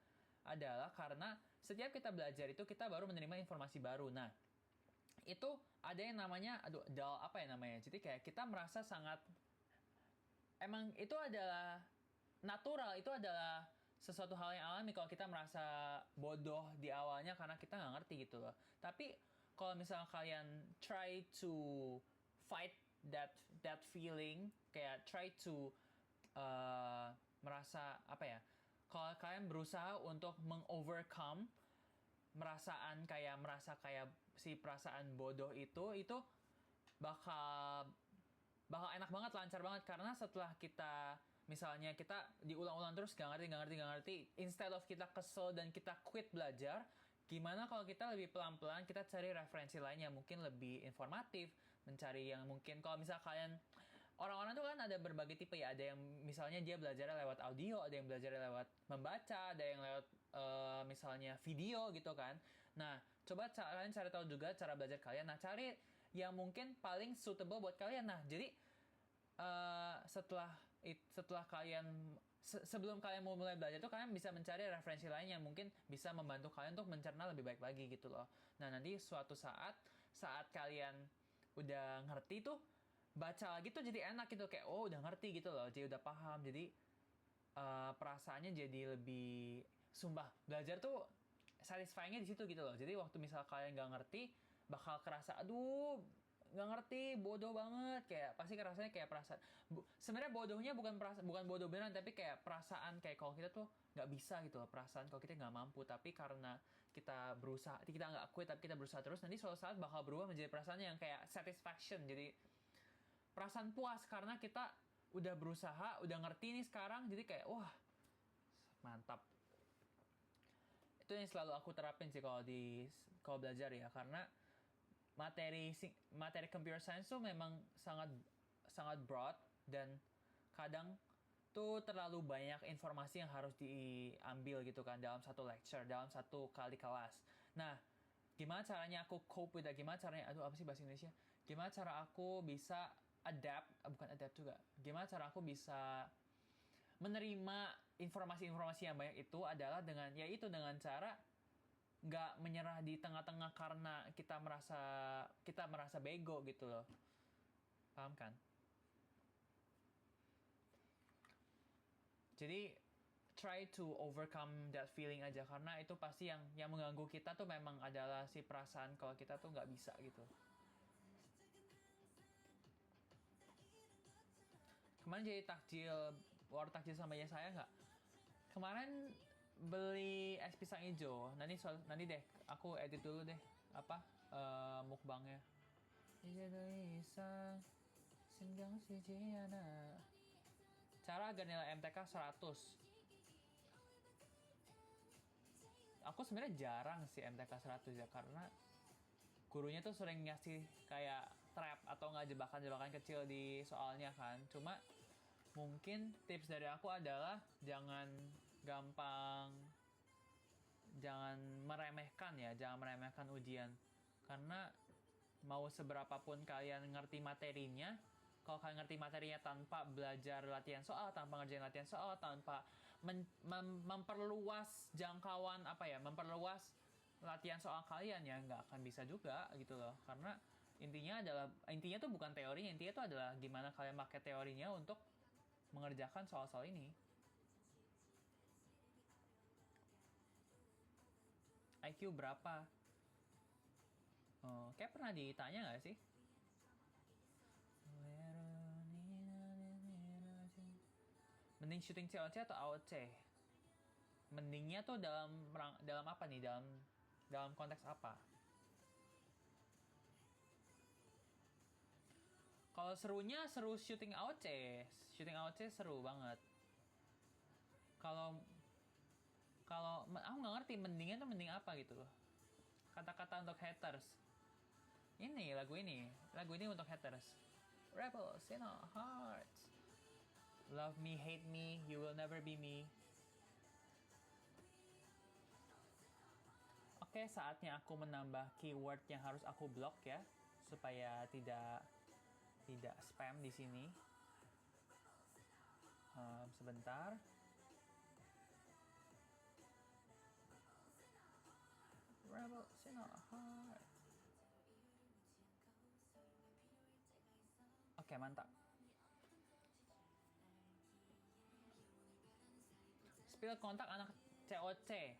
adalah karena setiap kita belajar itu kita baru menerima informasi baru. Nah itu ada yang namanya apa ya namanya, jadi kayak kita merasa sangat, emang itu adalah natural, itu adalah sesuatu hal yang alami kalau kita merasa bodoh di awalnya karena kita nggak ngerti gitu loh. Tapi kalau misalnya kalian try to fight that feeling, kayak try to merasa apa ya, kalau kalian berusaha untuk mengovercome merasa kayak si perasaan bodoh itu bakal enak banget, lancar banget, karena setelah kita misalnya kita diulang-ulang terus gak ngerti, instead of kita kesel dan kita quit belajar, gimana kalau kita lebih pelan-pelan kita cari referensi lain yang mungkin lebih informatif, mencari yang mungkin, kalau misal kalian, orang-orang tuh kan ada berbagai tipe ya, ada yang misalnya dia belajarnya lewat audio, ada yang belajarnya lewat membaca, ada yang lewat misalnya video gitu kan. Nah, coba kalian cari tahu juga cara belajar kalian, nah cari yang mungkin paling suitable buat kalian. Nah, jadi setelah kalian sebelum kalian mau mulai belajar tuh kalian bisa mencari referensi lain yang mungkin bisa membantu kalian untuk mencerna lebih baik lagi gitu loh. Nah, nanti suatu saat kalian udah ngerti tuh, baca lagi tuh jadi enak gitu, kayak oh udah ngerti gitu loh, jadi udah paham, jadi perasaannya jadi lebih, sumpah belajar tuh satisfyingnya di situ gitu loh. Jadi waktu misal kalian nggak ngerti, bakal kerasa aduh nggak ngerti, bodoh banget, kayak pasti kerasanya kayak perasaan sebenarnya bodohnya bukan bodoh beneran, tapi kayak perasaan kayak kalau kita tuh nggak bisa gitu loh, perasaan kalau kita nggak mampu, tapi karena kita berusaha, kita nggak quit tapi kita berusaha terus, nanti suatu saat bakal berubah menjadi perasaan yang kayak satisfaction, jadi perasaan puas karena kita udah berusaha, udah ngerti nih sekarang, jadi kayak wah mantap. Itu yang selalu aku terapin sih kalau belajar ya, karena materi computer science tuh memang sangat broad, dan kadang tuh terlalu banyak informasi yang harus diambil gitu kan dalam satu lecture, dalam satu kali kelas. Nah, gimana caranya aku cope with that? Gimana caranya, apa sih bahasa Indonesia? Gimana cara aku bisa bukan adapt juga. Gimana cara aku bisa menerima informasi-informasi yang banyak itu adalah dengan cara nggak menyerah di tengah-tengah karena kita merasa bego gitu loh. Paham kan? Jadi try to overcome that feeling aja, karena itu pasti yang mengganggu kita tuh memang adalah si perasaan kalau kita tuh nggak bisa gitu. Kemarin jadi warung takjil sama ya saya nggak? Kemarin beli es pisang hijau. Nanti deh aku edit dulu deh mukbangnya. Cara agar nilai MTK 100. Aku sebenarnya jarang sih MTK 100 ya, karena gurunya tuh sering ngasih kayak trap atau nggak jebakan-jebakan kecil di soalnya kan. Cuma mungkin tips dari aku adalah jangan meremehkan ujian, karena mau seberapapun kalian ngerti materinya, kalau kalian ngerti materinya tanpa belajar latihan soal, tanpa ngerjain latihan soal, tanpa memperluas jangkauan memperluas latihan soal kalian, ya nggak akan bisa juga gitu loh. Karena intinya tuh bukan teorinya, intinya tuh adalah gimana kalian pakai teorinya untuk mengerjakan soal-soal ini. IQ berapa? Kayak pernah ditanya nggak sih? Mending syuting COC atau AOC? Mendingnya tuh dalam apa nih? Dalam konteks apa? Kalau seru syuting AOC. Syuting AOC seru banget. Kalau aku nggak ngerti mendingnya tuh mending apa gitu loh. Kata-kata untuk haters. Lagu ini untuk haters. Rebels in our hearts. Love me, hate me, you will never be me. Oke, saatnya aku menambah keyword yang harus aku blok ya, supaya tidak spam di sini. Sebentar. Rebels in our heart. Oke, mantap. Spill kontak anak COC.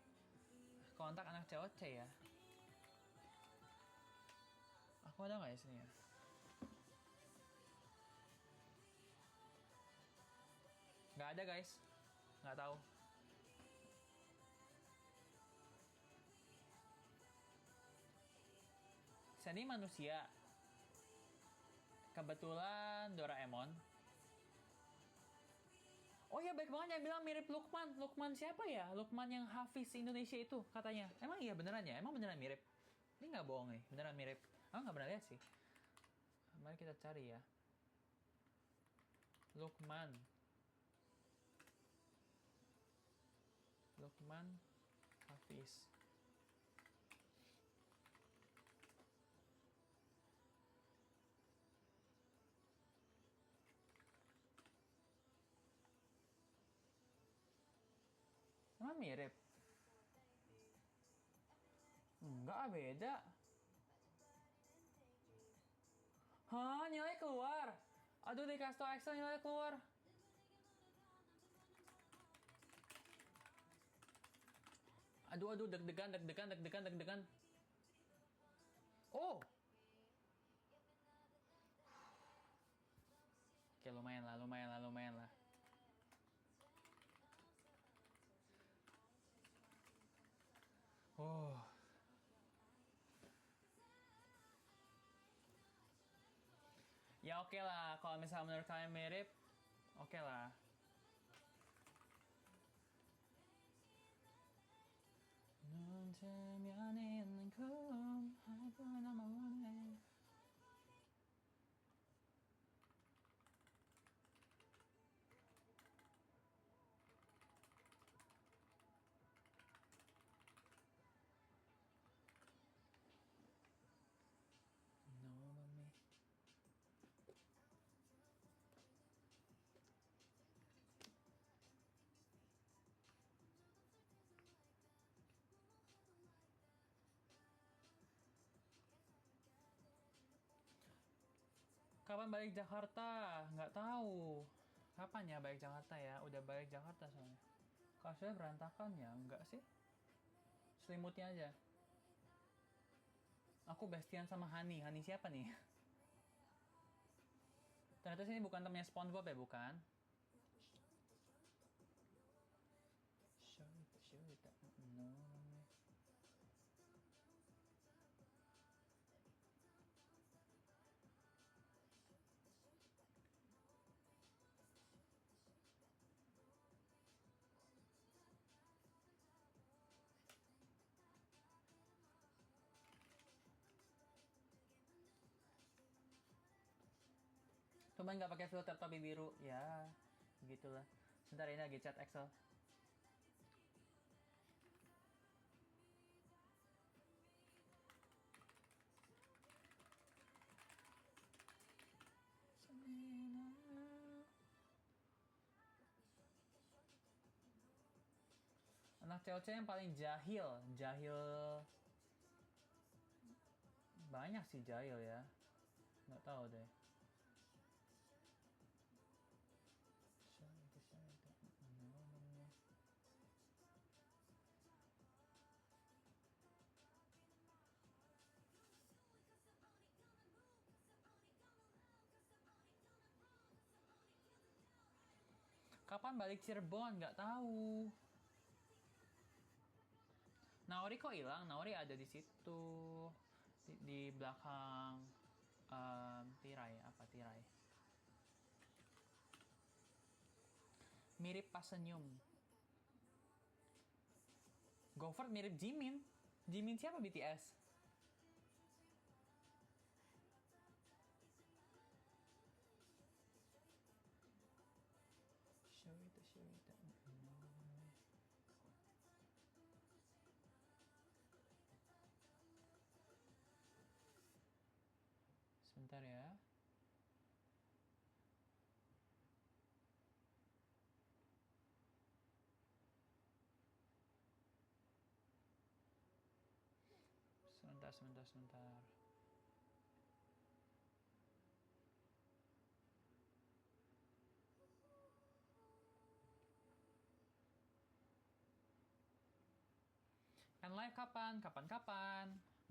Kontak anak COC ya. Aku ada nggak ya sini ya? Nggak ada guys. Nggak tahu. Sandy manusia. Kebetulan Doraemon. Oh ya, baik banget yang bilang mirip Lukman. Lukman siapa ya? Lukman yang Hafiz Indonesia itu katanya. Emang iya beneran ya? Emang beneran mirip? Ini nggak bohong nih, beneran mirip. Aku nggak pernah lihat sih. Mari kita cari ya. Lukman. Lukman Hafiz. Emang mirip? Enggak, beda. Hah, nilai keluar? Aduh, dikasih tau Excel nilai keluar. Aduh, deg-degan. Oh! Oke, lumayan lah. Oh. Ya oke lah, kalau misalnya menurut kalian mirip, oke lah. Kapan balik Jakarta? Nggak tahu. Kapan ya balik Jakarta ya? Udah balik Jakarta soalnya. Kasusnya berantakan ya? Enggak sih. Selimutnya aja. Aku bestian sama Hani. Hani siapa nih? Ternyata sini bukan temennya SpongeBob ya, bukan? Show it, no. Cuman nggak pakai filter topi biru, ya gitulah. Sebentar ini lagi chat Excel. Anak cewek yang paling jahil banyak sih jahil ya, nggak tahu deh. Kapan balik Cirebon? Nggak tahu. Naori kok hilang? Naori ada di situ, di belakang tirai. Apa tirai? Mirip pas senyum. Gofert mirip Jimin. Jimin siapa BTS? Show it. No. Sebentar ya. Sebentar. Kan live kapan?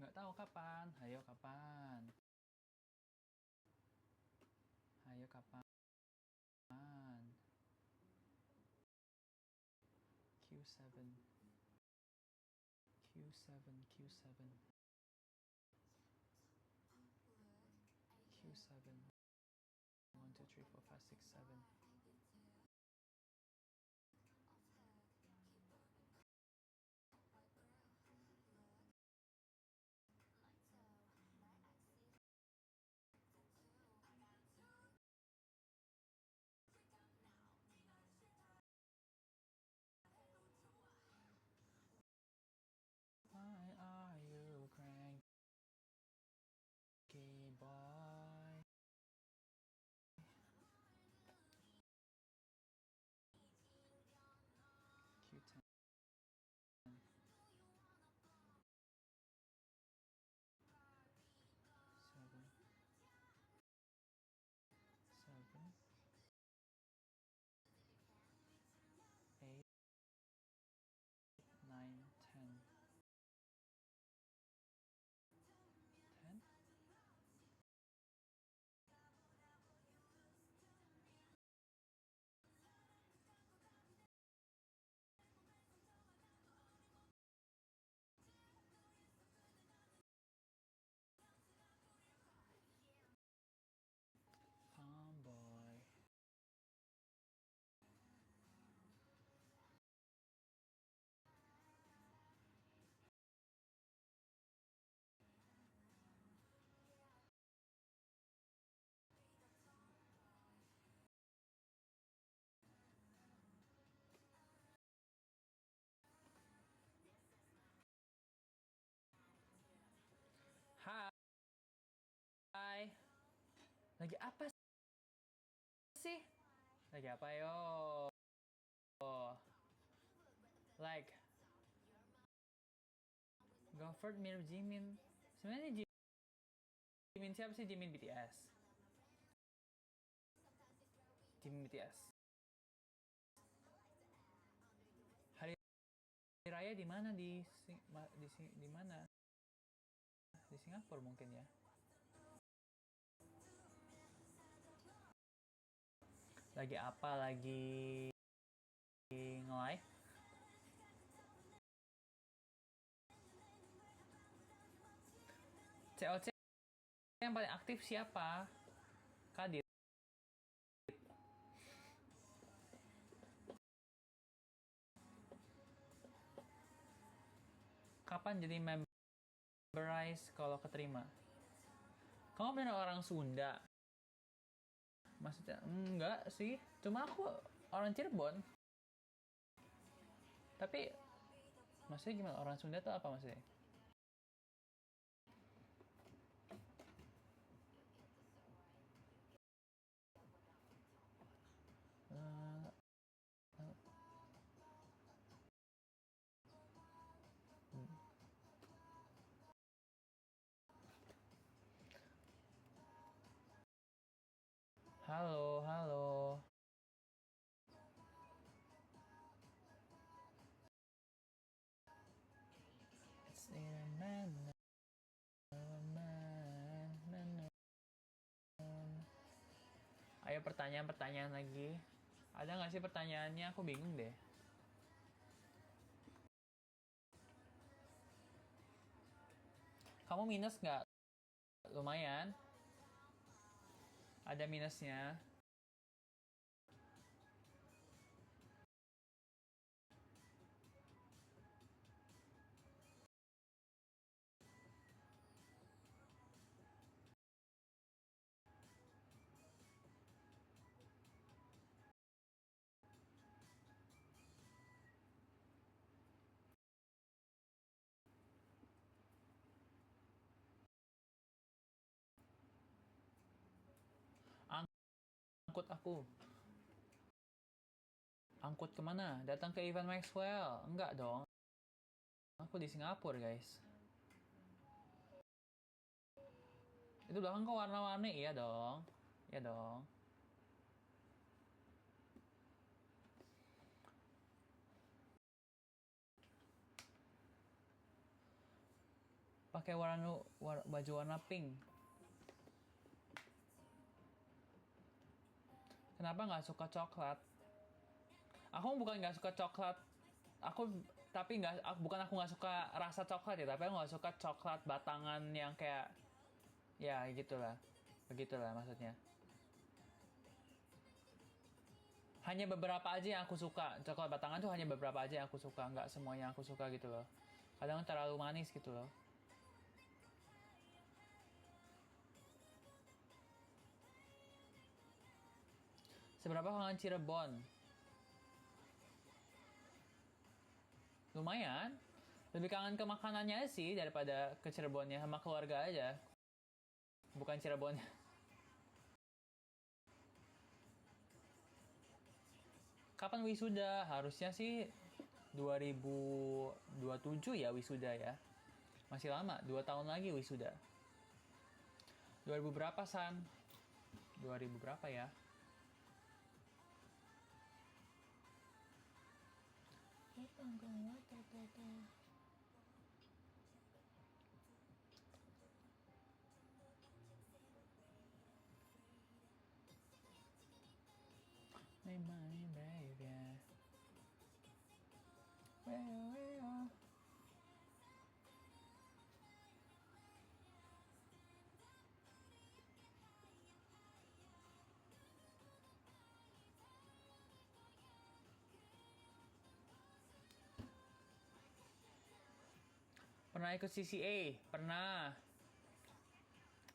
Nggak tahu kapan. Hayo kapan? Q7. 1, 2, 3, 4, 5, 6, 7. Why are you cranky, boy? Q10. 7, 7, 8, 9, 10. 10? Boy. Hai. Lagi apa sih? Lagi apa yo? Like Gofford mirip Jimin. Sebenarnya Jimin siapa sih? Jimin BTS. Jimin BTS. Hari raya di mana? Di mana? Di Singapura mungkin ya. Lagi apa? Lagi nge-live? COC yang paling aktif siapa? Kadir. Kapan jadi memberize kalau keterima? Kamu benar orang Sunda? Maksudnya enggak sih, cuma aku orang Cirebon. Tapi maksudnya gimana, orang Sunda tuh apa maksudnya? Halo, halo. Ayo pertanyaan lagi. Ada nggak sih pertanyaannya? Aku bingung deh. Kamu minus nggak? Lumayan. Ada minusnya. Angkut aku. Angkut kemana? Datang ke event Maxwell? Enggak dong. Aku di Singapura, guys. Itu belakang kok warna-warni? Iya dong. Iya dong. Pakai baju warna pink. Kenapa nggak suka coklat? Aku bukan nggak suka coklat. Bukan aku nggak suka rasa coklat ya, tapi aku nggak suka coklat batangan yang kayak, ya gitulah, begitulah maksudnya. Hanya beberapa aja yang aku suka. Coklat batangan tuh hanya beberapa aja yang aku suka. Nggak semuanya aku suka gitu loh. Kadang terlalu manis gitu loh. Seberapa kangen Cirebon? Lumayan. Lebih kangen ke makanannya sih daripada ke Cirebonnya sama keluarga aja. Bukan Cirebonnya. Kapan wisuda? Harusnya sih 2027 ya wisuda ya. Masih lama, 2 tahun lagi wisuda. 2000 berapa, San? 2000 berapa ya? My baby. Well. Pernah ikut CCA? Pernah.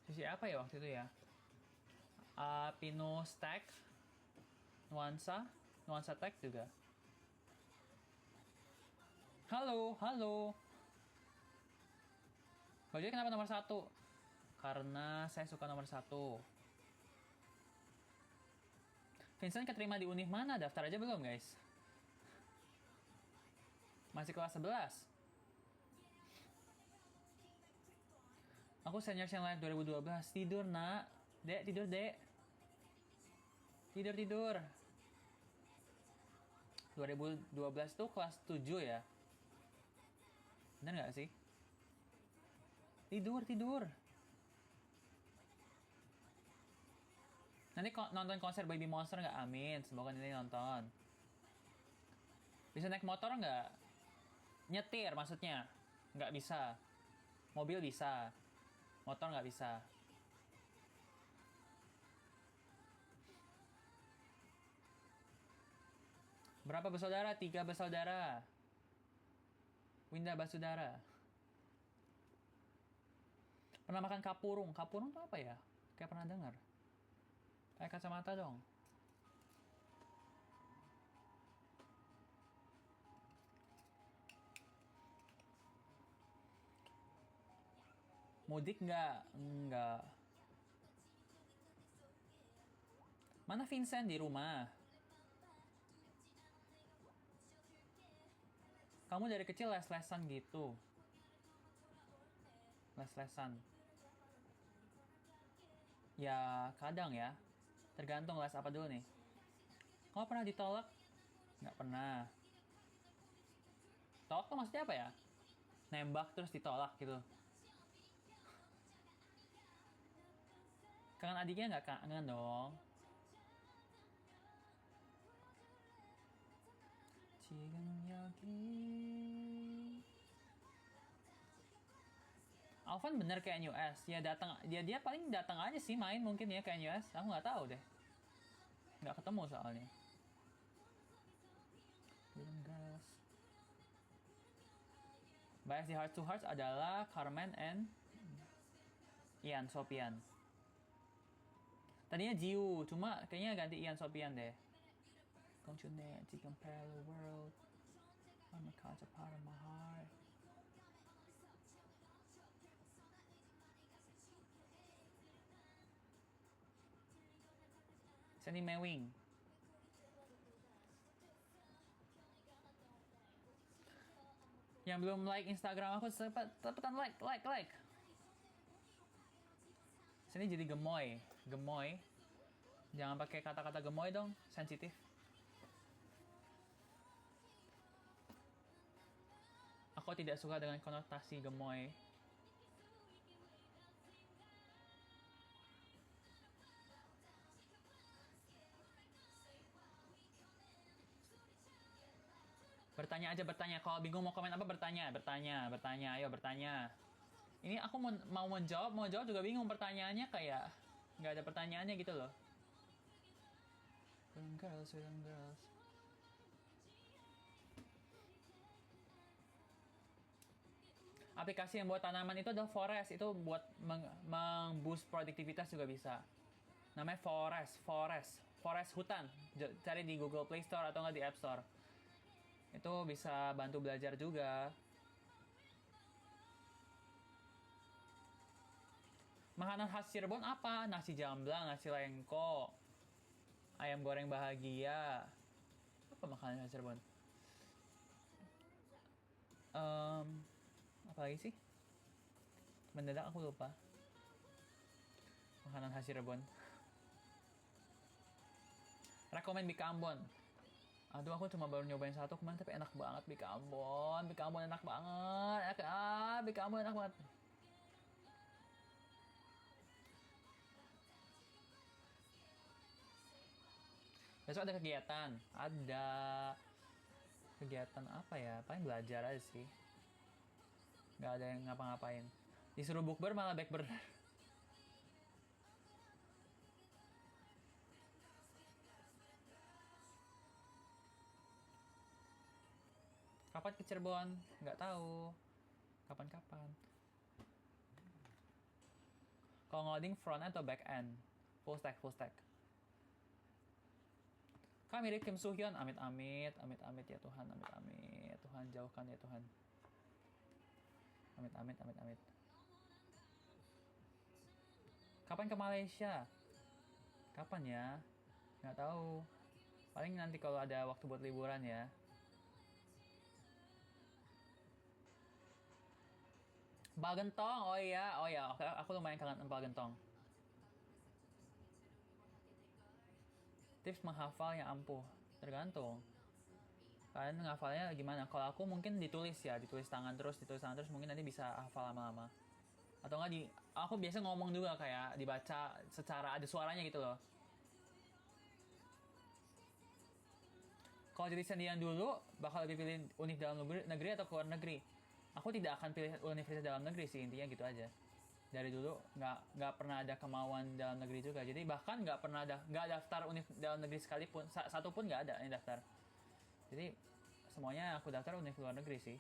CCA apa ya waktu itu ya? Pino Stack, Nuansa Tech juga. Halo. Bajaj kenapa nomor 1? Karena saya suka nomor 1. Vincent keterima di univ mana? Daftar aja belum, guys? Masih kelas 11. Aku senior yang live 2012. Tidur, nak. Dek, tidur, dek. Tidur. 2012 tuh kelas 7 ya? Bener nggak sih? Tidur. Nanti nonton konser Baby Monster nggak? Amin. Semoga nanti nonton. Bisa naik motor nggak? Nyetir maksudnya. Nggak bisa. Mobil bisa. Motor nggak bisa. Berapa bersaudara? 3 bersaudara. Winda Basudara. Pernah makan kapurung? Kapurung itu apa ya? Kayak pernah dengar. Kayak kacamata dong. Mudik nggak? Nggak. Mana Vincent di rumah? Kamu dari kecil les-lesan gitu? Les-lesan? Ya, kadang ya. Tergantung les apa dulu nih. Kamu pernah ditolak? Nggak pernah. Tolak tuh maksudnya apa ya? Nembak terus ditolak gitu. Kangen adiknya nggak kangen dong? 지금 여기. Alvan bener kayak US. Ya datang, dia paling datang aja sih main mungkin ya kayak US. Aku nggak tahu deh. Nggak ketemu soalnya. Bias di Heart to Hearts adalah Carmen and Ian Sopian. Tadinya Jiu, cuma kayaknya ganti Ian Sopian deh. Don't you dare to compare the world. I'm a catch a part of my heart. Sandy Mewing. Yang belum like Instagram aku cepetan like. Sini jadi gemoy. Jangan pakai kata-kata gemoy dong, sensitif. Aku tidak suka dengan konotasi gemoy. Bertanya aja. Kalau bingung mau komen apa bertanya. Ayo bertanya. Ini aku mau menjawab juga bingung pertanyaannya kayak nggak ada pertanyaannya gitu loh. Film girls. Aplikasi yang buat tanaman itu adalah Forest. Itu buat meng-boost produktivitas juga bisa. Namanya Forest hutan. Cari di Google Play Store atau nggak di App Store. Itu bisa bantu belajar juga. Makanan khas Cirebon apa? Nasi jamblang, nasi lengko, ayam goreng bahagia. Apa makanan khas Cirebon? Apa lagi sih? Mendadak aku lupa. Makanan khas Cirebon. Rekomen Bika Ambon. Aduh, aku cuma baru nyobain satu kemarin tapi enak banget Bika Ambon. Bika Ambon enak banget. Bika Ambon enak banget. Besok ada kegiatan. Ada kegiatan apa ya? Paling belajar aja sih. Nggak ada yang ngapa-ngapain. Disuruh bukber malah backber. Kapan ke Cirebon? Nggak tahu. Kapan-kapan. Kalau ngoding front end atau back end? Full stack. Kak mirip Kim Soo Hyun, amit ya Tuhan, amit. Tuhan jauhkan ya Tuhan. Amit. Kapan ke Malaysia? Kapan ya? Nggak tahu. Paling nanti kalau ada waktu buat liburan ya. Empal gentong, oh iya, aku lumayan kangen empal gentong. Tips menghafal yang ampuh, tergantung. Kalian ngafalnya gimana? Kalau aku mungkin ditulis tangan terus mungkin nanti bisa hafal lama-lama. Atau nggak aku biasa ngomong juga kayak dibaca secara ada suaranya gitu loh. Kalau jadi sendirian dulu, bakal lebih pilih univ dalam negeri atau keluar negeri? Aku tidak akan pilih universitas dalam negeri sih, intinya gitu aja. Dari dulu nggak pernah ada kemauan dalam negeri juga, jadi bahkan nggak daftar univ dalam negeri sekalipun, satu pun nggak ada yang daftar. Jadi semuanya aku daftar univ luar negeri sih.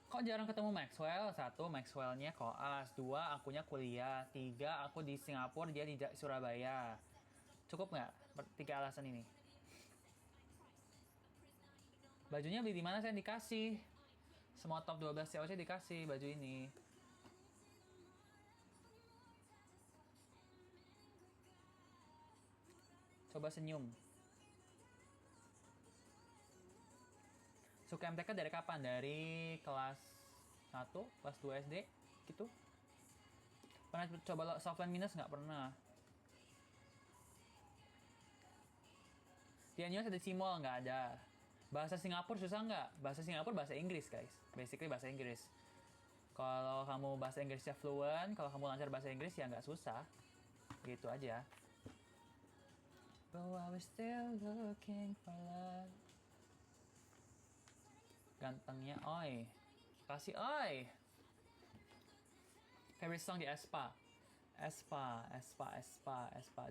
Kok jarang ketemu Maxwell? Satu, Maxwellnya koas. Dua, akunya kuliah. Tiga, aku di Singapura, dia di Surabaya. Cukup nggak? 3 alasan ini. Bajunya beli di mana? Saya dikasih. Semua top 12 COC dikasih baju ini. Coba senyum. Suka MTK dari kapan? Dari kelas 1, kelas 2 SD gitu. Pernah coba softline minus? Nggak pernah. Di Anyos ada Cimol? Nggak ada. Bahasa Singapura susah nggak? Bahasa Singapura bahasa Inggris guys. Basically bahasa Inggris. Kalau kamu bahasa Inggrisnya fluent, kalau kamu lancar bahasa Inggris ya nggak susah. Gitu aja. But I was still looking for love. Gantengnya oi. Kasih oi. Favorite song di Aespa.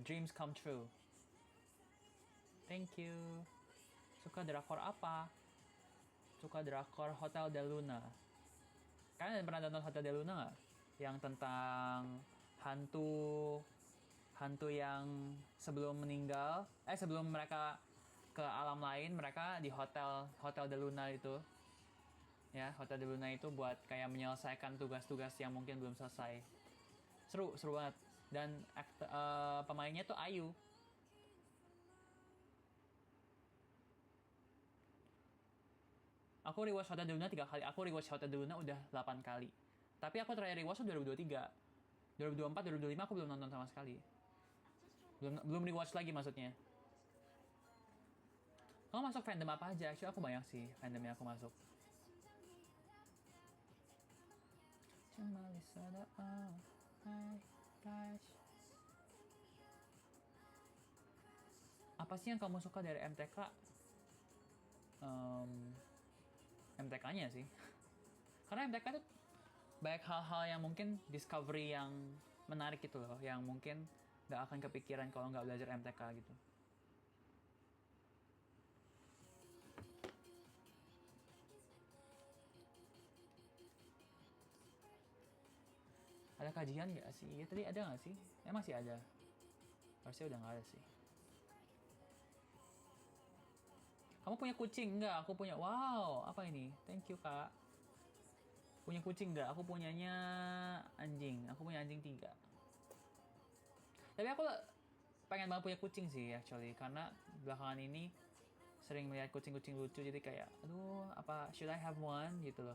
Dreams come true. Thank you. Suka drakor apa? Suka drakor Hotel Del Luna. Kalian pernah nonton Hotel Del Luna nggak? Yang tentang hantu yang sebelum meninggal, sebelum mereka ke alam lain, mereka di Hotel Del Luna itu. Ya, Hotel Del Luna itu buat kayak menyelesaikan tugas-tugas yang mungkin belum selesai. Seru banget. Dan pemainnya tuh Ayu. Aku rewatch Hotel Del Luna 3 kali. Aku rewatch Hotel Del Luna udah 8 kali. Tapi aku terakhir rewatch 2023. 2024, 2025 aku belum nonton sama sekali. Belum rewatch lagi maksudnya. Kamu masuk fandom apa aja? Actually aku banyak sih fandom yang aku masuk. Cuma Lisada, oh my gosh. Apa sih yang kamu suka dari MTK? MTK-nya sih. Karena MTK tuh banyak hal-hal yang mungkin discovery yang menarik gitu loh, yang mungkin nggak akan kepikiran kalau nggak belajar MTK gitu. Ada kajian nggak sih? Ya tadi ada nggak sih? Masih ada. Harusnya udah nggak ada sih. Kamu punya kucing nggak? Aku punya. Wow, apa ini? Thank you kak. Punya kucing nggak? Aku punyanya anjing. Aku punya anjing 3. Tapi aku pengen banget punya kucing sih actually, karena belakangan ini sering melihat kucing-kucing lucu, jadi kayak aduh apa should I have one gitu loh.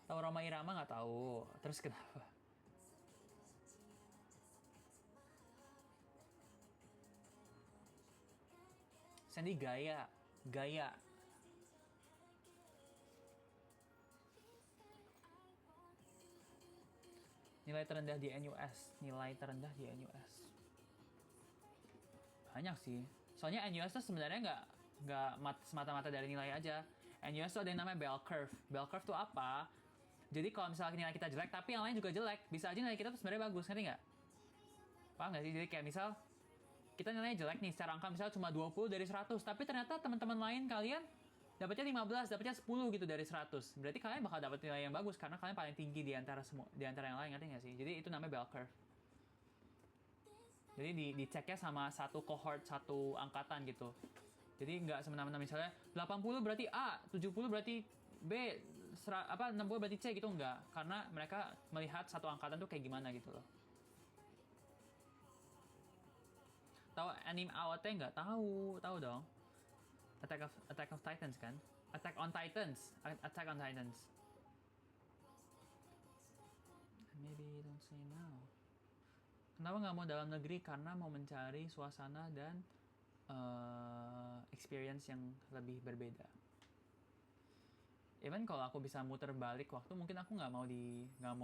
Tahu Roma Irama nggak tahu, terus kenapa? Sandy gaya. Nilai terendah di NUS. Banyak sih. Soalnya NUS tuh sebenarnya nggak semata-mata dari nilai aja. NUS tuh ada yang namanya bell curve. Bell curve tuh apa? Jadi kalau misalnya nilai kita jelek, tapi yang lain juga jelek, bisa aja nilai kita tuh sebenarnya bagus, ngerti nggak? Paham nggak sih? Jadi kayak misal, kita nilainya jelek nih, secara angka misalnya cuma 20 dari 100, tapi ternyata teman-teman lain kalian dapatnya 15, dapatnya 10 gitu dari 100. Berarti kalian bakal dapat nilai yang bagus, karena kalian paling tinggi di antara yang lain, ngerti nggak sih? Jadi itu namanya bell curve. Jadi diceknya sama satu cohort, satu angkatan gitu. Jadi nggak semena-mena misalnya 80 berarti A, 70 berarti B, 60 berarti C gitu, nggak. Karena mereka melihat satu angkatan tuh kayak gimana gitu loh. Tahu anime AOT nggak? Tahu dong. Attack of Titans kan? Attack on Titans. Maybe don't say now. Kenapa nggak mau dalam negeri? Karena mau mencari suasana dan experience yang lebih berbeda. Even kalau aku bisa muter balik waktu, mungkin aku nggak mau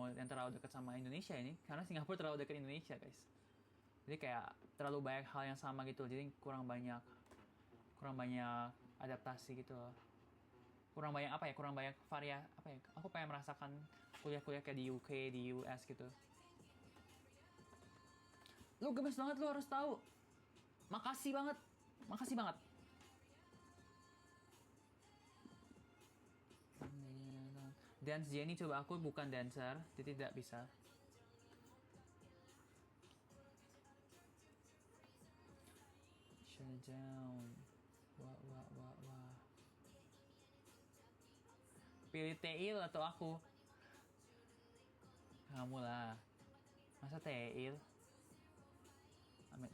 yang terlalu dekat sama Indonesia ini, karena Singapura terlalu dekat Indonesia guys. Jadi kayak terlalu banyak hal yang sama gitu, jadi kurang banyak adaptasi gitu loh. Kurang banyak aku pengen merasakan kuliah-kuliah kayak di UK, di US gitu. Lu gemes banget, lu harus tahu. Makasih banget. Dance Jenny, coba, aku bukan dancer, jadi tidak bisa. Shut it down. Wah. Pilih Teil atau aku? Kamu lah. Masa Teil?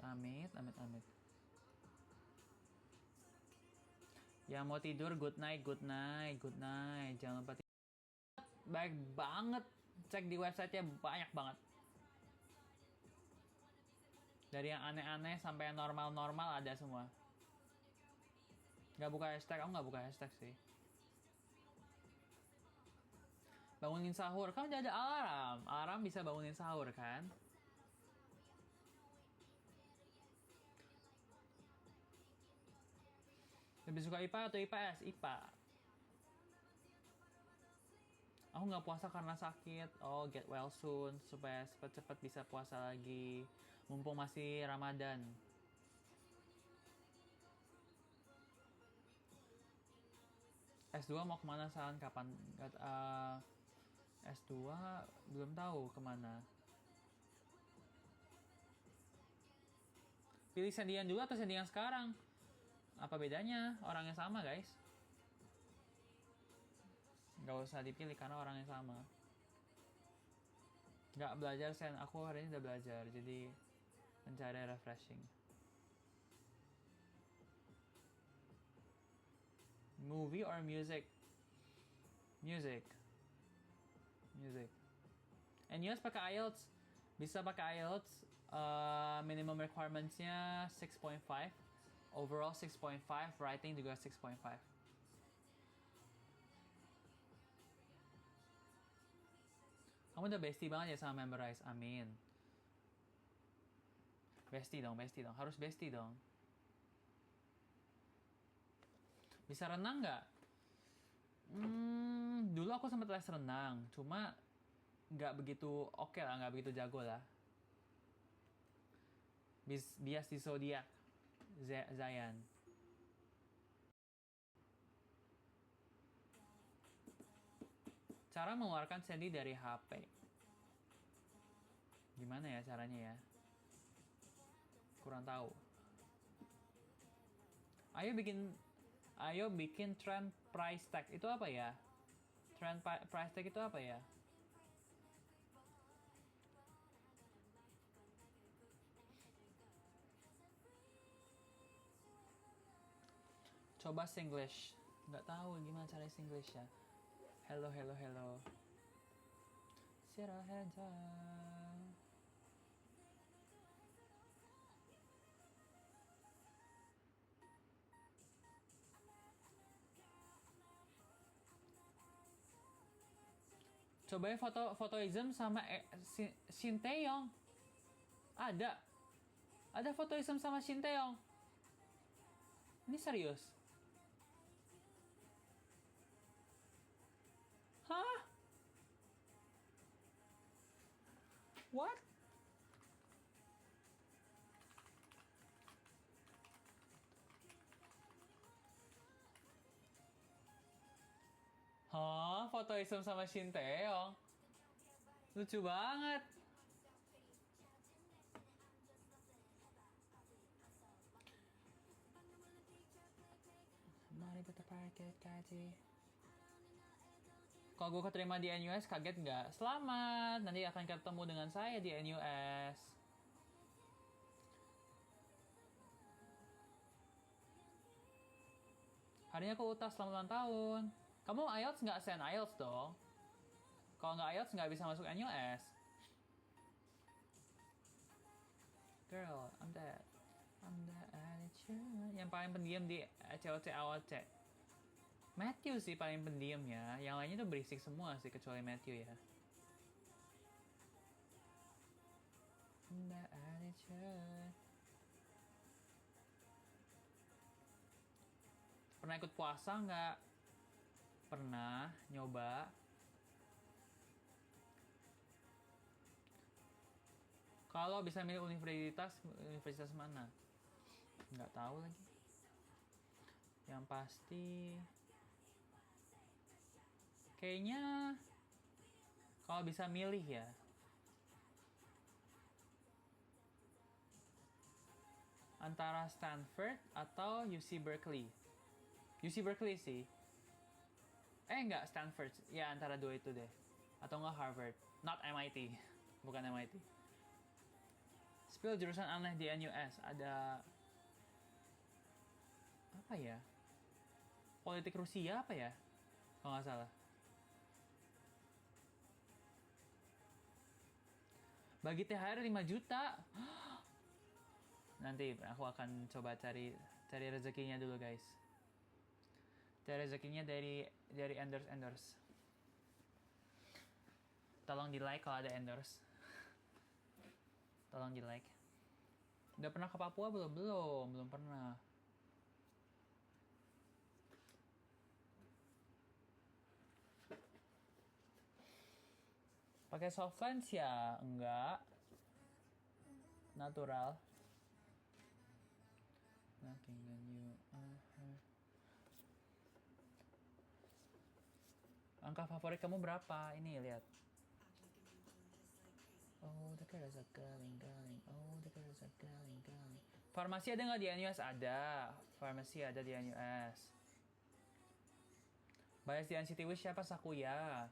Amit. Yang mau tidur, good night. Jangan lupa tidur. Baik banget. Cek di websitenya, banyak banget. Dari yang aneh-aneh sampai yang normal-normal ada semua. Gak buka hashtag, aku gak buka hashtag sih. Bangunin sahur, kan udah ada alarm. Alarm bisa bangunin sahur kan? Lebih suka IPA atau IPS? IPA. Aku nggak puasa karena sakit. Oh, get well soon supaya cepet-cepet bisa puasa lagi. Mumpung masih Ramadan. S2 mau kemana, San? Kapan? S2 belum tahu kemana. Pilih Sandian dulu atau Sandian sekarang? Apa bedanya? Orang yang sama, guys. Gak usah dipilih karena orang yang sama. Gak belajar, Sen. Aku hari ini udah belajar, jadi mencari refreshing. Movie or music? Music. And yes, pakai IELTS. Bisa pakai IELTS. Minimum requirements-nya 6.5. Overall 6.5. Writing juga 6.5. Kamu udah bestie banget ya sama Memorize. Amin. Bestie dong. Harus bestie dong. Bisa renang nggak? Dulu aku sempat les renang, cuma nggak begitu oke lah, nggak begitu jago lah. Bias di zodiak, Zayan. Cara mengeluarkan Sandy dari HP. Gimana ya caranya ya? Kurang tahu. Ayo bikin trend price tag. Itu apa ya? Trend price tag itu apa ya? Coba Singlish. Nggak tahu gimana cara Singlish ya. Hello. Sirahedza. Cobain fotoism sama Shin Taeyong. Ada fotoism sama Shin Taeyong. Ini serius? Hah? What? Hah? Fotoism sama Shin Taeyong? Lucu banget. Mari kita parkir kaji. Kalau gue keterima di NUS, kaget nggak? Selamat, nanti akan ketemu dengan saya di NUS. Hari ini aku utas selamat ulang tahun. Kamu IELTS nggak? Send IELTS dong. Kalau nggak IELTS nggak bisa masuk NUS. Girl, I'm the attitude. Yang paling pendiam di COC awal C. Matthew sih paling pendiam ya. Yang lainnya tuh berisik semua sih kecuali Matthew ya. The attitude. Pernah ikut puasa nggak? Pernah nyoba. Kalau bisa milih universitas mana? Nggak tahu lagi. Yang pasti kayaknya kalau bisa milih ya. Antara Stanford atau UC Berkeley. UC Berkeley sih. Nggak Stanford. Ya antara dua itu deh. Atau nggak Harvard. Not MIT. Bukan MIT. Spill jurusan aneh di NUS. Ada apa ya? Politik Rusia apa ya? Kalau nggak salah. Bagi THR 5 juta. Nanti aku akan coba cari rezekinya dulu guys. Cari rezekinya dari endorse. Tolong di like kalau ada endorse. Tolong di like. Udah pernah ke Papua belum? Belum pernah. Pakai soft lens ya? Enggak. Natural. Nothing than you. Angka favorit kamu berapa? Ini lihat. Oh, the girls are galing. Oh, the girls are galing. Farmasi ada nggak di NUS? Ada. Farmasi ada di NUS. Bias di NCT Wish siapa? Sakuya.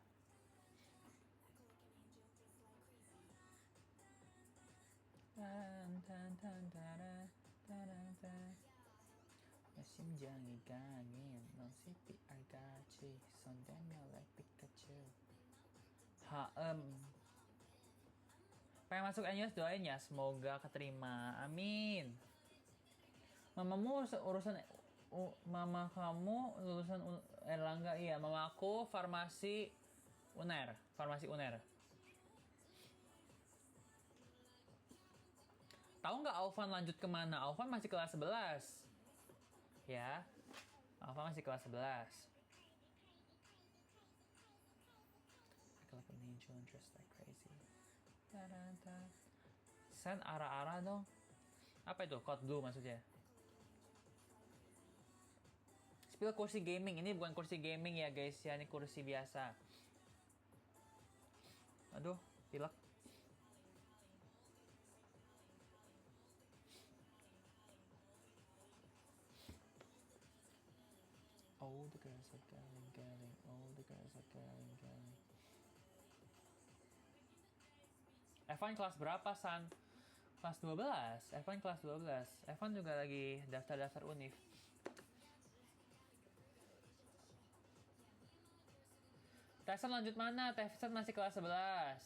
심장이 강인 넌 CP 알같이 손대며 like Pikachu. Pengen masuk NUS doain ya, semoga keterima, amin. Mama kamu lulusan Erlangga, iya. Mama aku farmasi UNER. Tahu nggak Aufan lanjut kemana? Aufan masih kelas 11. Ya, Aufan masih kelas 11. me in June just like crazy. Ta-da-da. Sen ara-ara dong. Apa itu? Code Blue maksudnya? Spill kursi gaming. Ini bukan kursi gaming ya guys ya. Ini kursi biasa. Aduh, pilek. Oh, the girls are galing. Oh, the girls are galing. Evan kelas berapa, San? Kelas 12. Evan kelas 12. Evan juga lagi daftar-daftar univ. Tyson lanjut mana? Tyson masih kelas 11.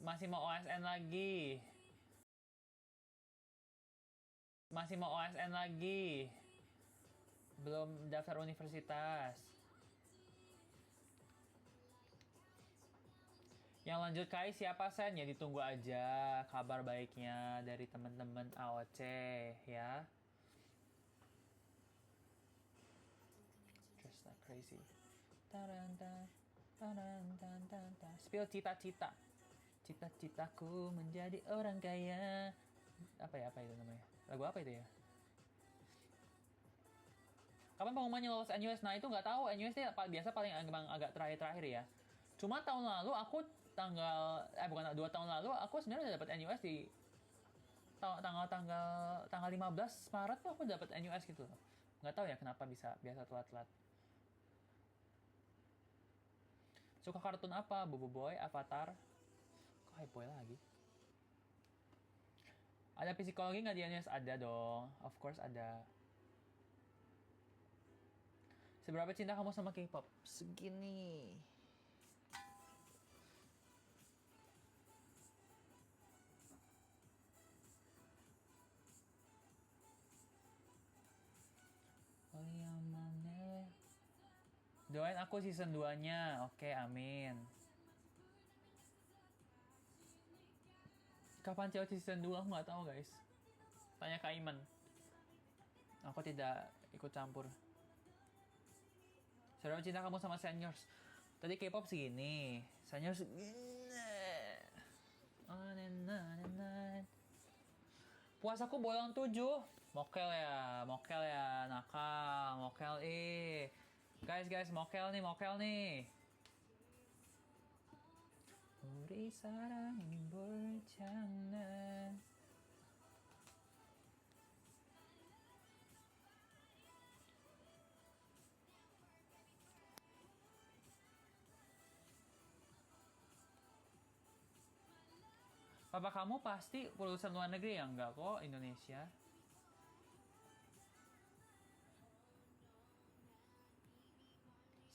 Masih mau OSN lagi. Belum daftar universitas. Yang lanjut KAI siapa, Sen? Ya ditunggu aja kabar baiknya dari teman-teman AOC ya. Just like crazy. Spill cita-cita. Cita-citaku menjadi orang kaya. Apa itu namanya? Lagu apa itu ya? Kapan pengumumannya lolos NUS? Nah itu nggak tahu. NUS ini biasa paling agak terakhir-terakhir ya. Cuma tahun lalu aku tanggal 2 tahun lalu aku sebenarnya udah dapat NUS di tanggal 15 Maret tuh aku dapat NUS gitu loh. Nggak tahu ya kenapa biasa telat-telat. Suka kartun apa? Bobo Boy, Avatar. Kok Hype Boy lagi? Ada psikologi nggak di NUS? Ada dong, of course ada. Seberapa cinta kamu sama K-pop? Segini. Oh iya, Mane. Doain aku season 2-nya. Oke, amin. Kapan cewek season 2? Aku nggak tahu, guys. Tanya Kak Iman. Aku tidak ikut campur. Seberapa cinta kamu sama seniors? Tadi K-pop segini. Seniors segini. Puasaku bolong 7. Mokel ya, nakal, mokel Guys, mokel nih. Udah sarang ingin bercanda. Papa kamu pasti lulusan luar negeri ya? Enggak kok, Indonesia.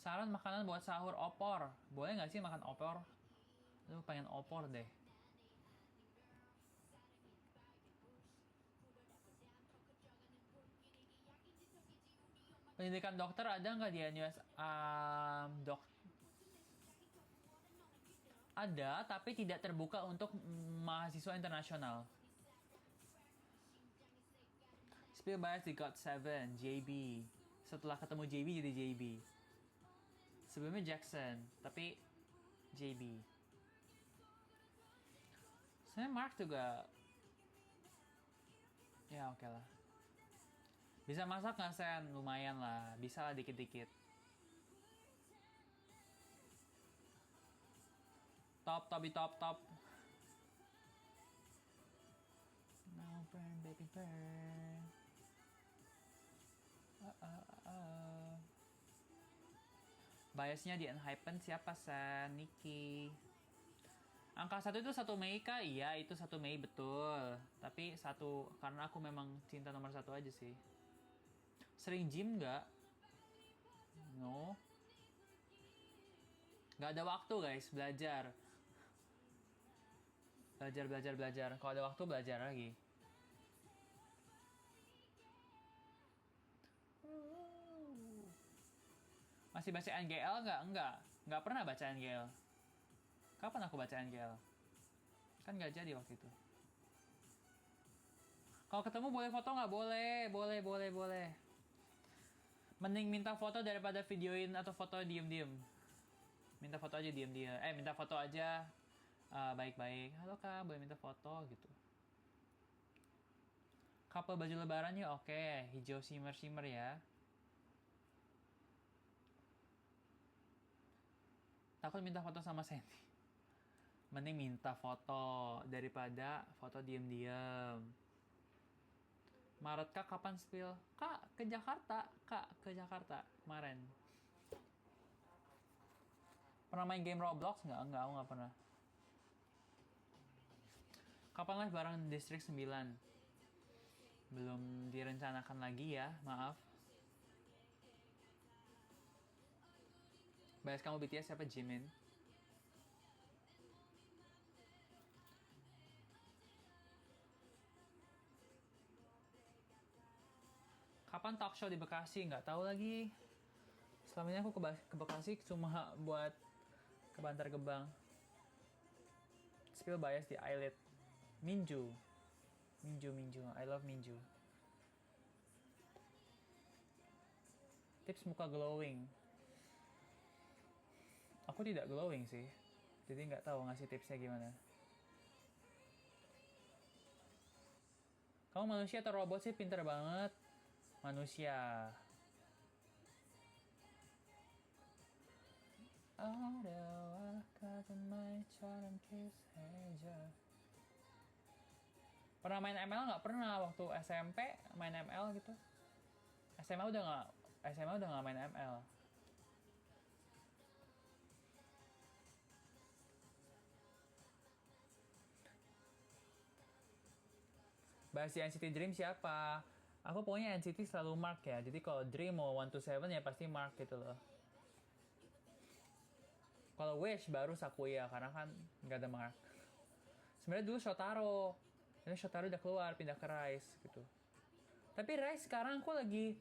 Saran makanan buat sahur opor. Boleh nggak sih makan opor? Lu pengen opor deh. Pendidikan dokter ada nggak di NUS? Ada, tapi tidak terbuka untuk mahasiswa internasional. Spill bias di GOT7, JB. Setelah ketemu JB jadi JB. Sebelumnya Jackson, tapi JB. Saya Mark juga. Ya oke lah. Bisa masak nggak, Sen? Lumayan lah, bisa lah dikit-dikit. Top. Now burn, baby burn. Biasnya di Enhypen siapa, San? Niki. Angka 1 itu 1 Mei kah? Iya, itu 1 Mei betul. Tapi karena aku memang cinta nomor 1 aja sih. Sering gym nggak? No. Nggak ada waktu, guys, belajar. Kalau ada waktu belajar lagi. Masih baca NGL nggak? Nggak pernah baca NGL. Kapan aku baca NGL? Kan nggak jadi waktu itu. Kalau ketemu boleh foto nggak? Boleh. Mending minta foto daripada videoin atau foto diem-diem. Minta foto aja diam-diam. Minta foto aja baik-baik. Halo kak, boleh minta foto gitu. Couple baju lebarannya oke. Hijau shimmer-shimmer ya. Takut minta foto sama Sandy. Mending minta foto daripada foto diem-diem. Maret kak kapan spill? Kak ke Jakarta. Kak ke Jakarta kemarin. Pernah main game Roblox nggak? Enggak, aku nggak pernah. Kapan live bareng Distrik 9? Belum direncanakan lagi ya, maaf. Bahas kamu BTS siapa? Jimin. Kapan talk show di Bekasi? Nggak tahu lagi. Selama ini aku ke Bekasi cuma buat ke Bantar Gebang. Spill bias di eyelid. Minju. I love Minju. Tips muka glowing. Aku tidak glowing sih. Jadi nggak tahu ngasih tipsnya gimana. Kamu manusia atau robot sih? Pinter banget. Manusia. Adalah kata main cara kiss aja. Pernah main ML nggak? Pernah, waktu SMP main ML gitu. SMA udah nggak main ML. Bahas di NCT Dream siapa? Aku pokoknya NCT selalu Mark ya. Jadi kalau Dream mau 127 ya pasti Mark gitu loh. Kalau Wish baru Sakuya karena kan nggak ada Mark. Sebenarnya dulu Shotaro. Ini Shotaro udah keluar pindah ke Rise gitu. Tapi Rise sekarang aku lagi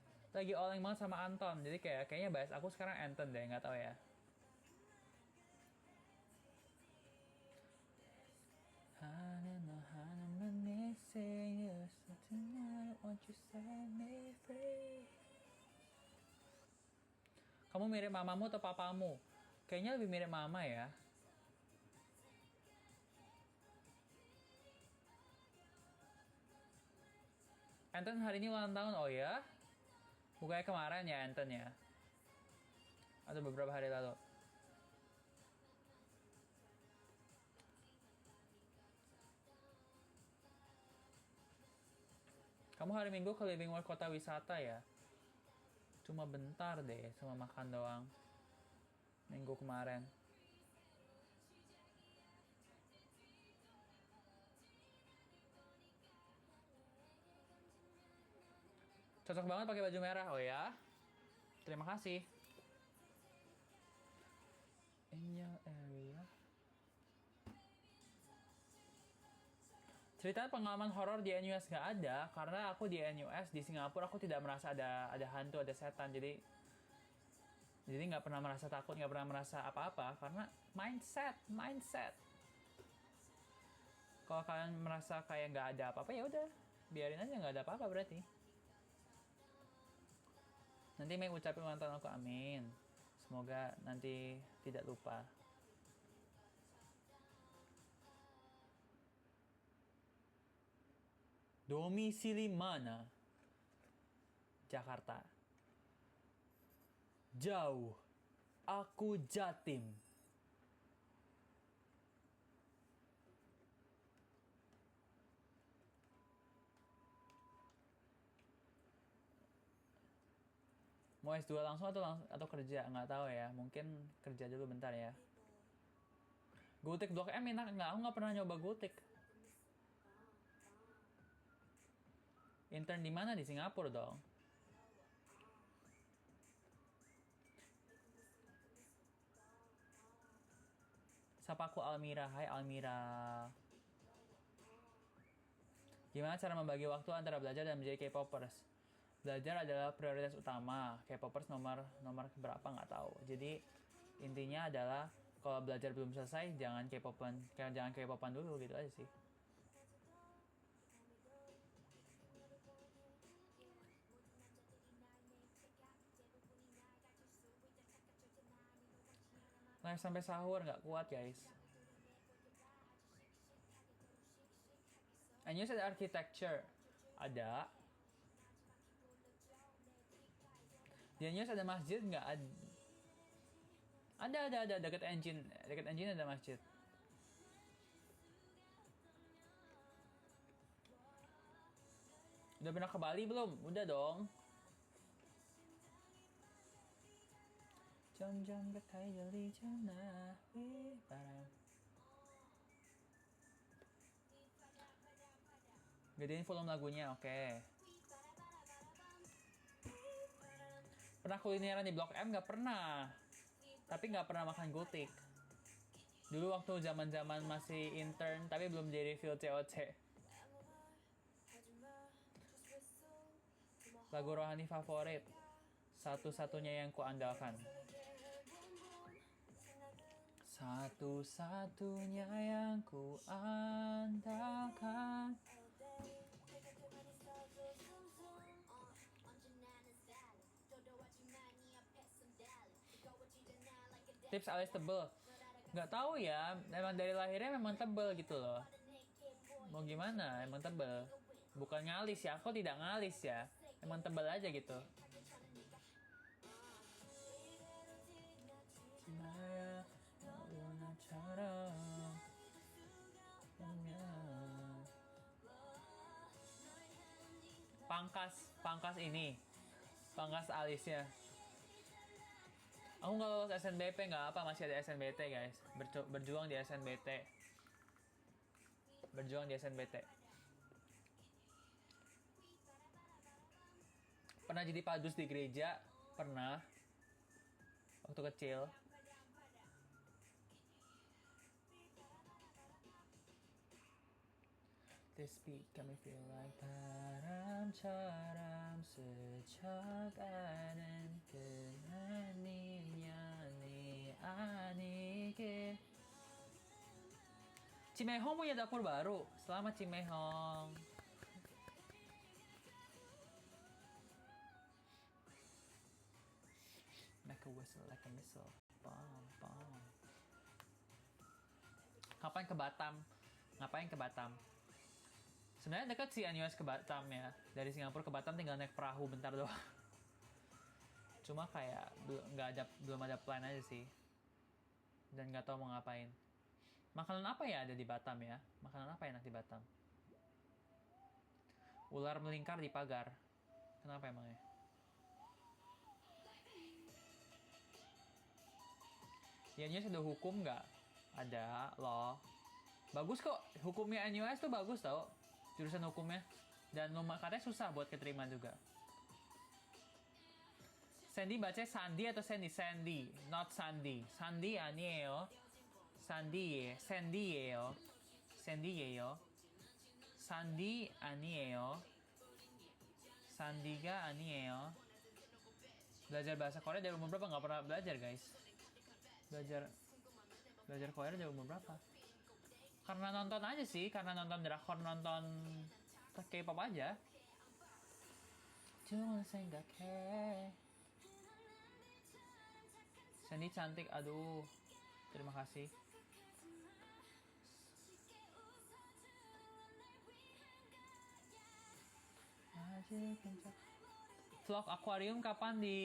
oleng banget sama Anton. Jadi kayaknya bahas aku sekarang Anton deh, nggak tahu ya. Kamu mirip mamamu atau papamu? Kayaknya lebih mirip mama ya. Anton hari ini ulang tahun, oh ya? Bukannya kemarin ya Anton ya? Atau beberapa hari lalu? Kamu hari Minggu ke Living World kota wisata ya? Cuma bentar deh, cuma makan doang. Minggu kemarin. Cocok banget pakai baju merah, oh ya? Terima kasih. In your area. Cerita pengalaman horor di NUS nggak ada, karena aku di NUS di Singapura aku tidak merasa ada hantu, ada setan, jadi nggak pernah merasa takut, nggak pernah merasa apa-apa, karena mindset. Kalau kalian merasa kayak nggak ada apa-apa ya udah, biarin aja nggak ada apa-apa berarti. Nanti Mei ucapin ulang tahun aku, amin. Semoga nanti tidak lupa. Domisili mana? Jakarta. Jauh. Aku Jatim. Mau S2 langsung atau kerja? Nggak tahu ya. Mungkin kerja dulu bentar ya. Gultik Blok M enak nggak? Aku nggak pernah nyoba Gultik. Intern di mana? Di Singapura dong. Sapa aku Almira. Hai Almira. Gimana cara membagi waktu antara belajar dan menjadi K-popers? Belajar adalah prioritas utama. K-popers nomor berapa nggak tahu. Jadi intinya adalah kalau belajar belum selesai jangan K-popan dulu gitu aja sih. Live sampai sahur nggak kuat guys. Anyus ada architecture. Ada. Di Anyus ada masjid nggak? Ada dekat engine ada masjid. Udah pernah ke Bali belum? Udah dong. 점점 가까이 열리잖아 휘바람. Gedein volume lagunya, oke. Pernah kulineran di Blok M? Nggak pernah. Tapi nggak pernah makan gultik. Dulu waktu zaman-zaman masih intern, tapi belum di review COC. Lagu rohani favorit. Satu-satunya yang kuandalkan. Satu-satunya yang kuandalkan. Tips alis tebel. Nggak tahu ya, memang dari lahirnya memang tebel gitu loh. Mau gimana, emang tebel. Bukan ngalis ya, aku tidak ngalis ya. Emang tebel aja gitu. Pangkas ini. Pangkas alisnya. Aku nggak lolos SNBP, nggak apa, masih ada SNBT guys. Berjuang di SNBT. Berjuang di SNBT. Pernah jadi padus di gereja? Pernah. Waktu kecil. This beat got me feel like 바람처럼 스쳐가는 그날이면 네 아니길. Cimehong punya dapur baru. Selamat Cimehong. Make a whistle like a missile. Bom, bom. Kapan ke Batam? Ngapain ke Batam? Sebenarnya dekat sih Anyuas ke Batam ya. Dari Singapura ke Batam tinggal naik perahu bentar doang. Cuma kayak belum ada plan aja sih. Dan nggak tahu mau ngapain. Makanan apa ya ada di Batam ya? Makanan apa enak di Batam? Ular melingkar di pagar. Kenapa emangnya? Di Anyuas ada hukum nggak? Ada loh. Bagus kok. Hukumnya Anyuas tuh bagus tau. Jurusan hukumnya. Dan katanya susah buat keterima juga. Sandy baca Sandi atau Sandy? Sandy, not Sandy. Sandy 아니에요. Sandy, Sandy예요. Sandy예요. Sandy 아니에요. Sandy가 아니에요. Belajar bahasa Korea dari umur berapa? Nggak pernah belajar guys. Belajar Korea dari umur berapa? Karena nonton aja sih, karena nonton drakor, nonton K-pop aja. Cuma 생각해. Sandy cantik, aduh. Terima kasih. Vlog akuarium kapan di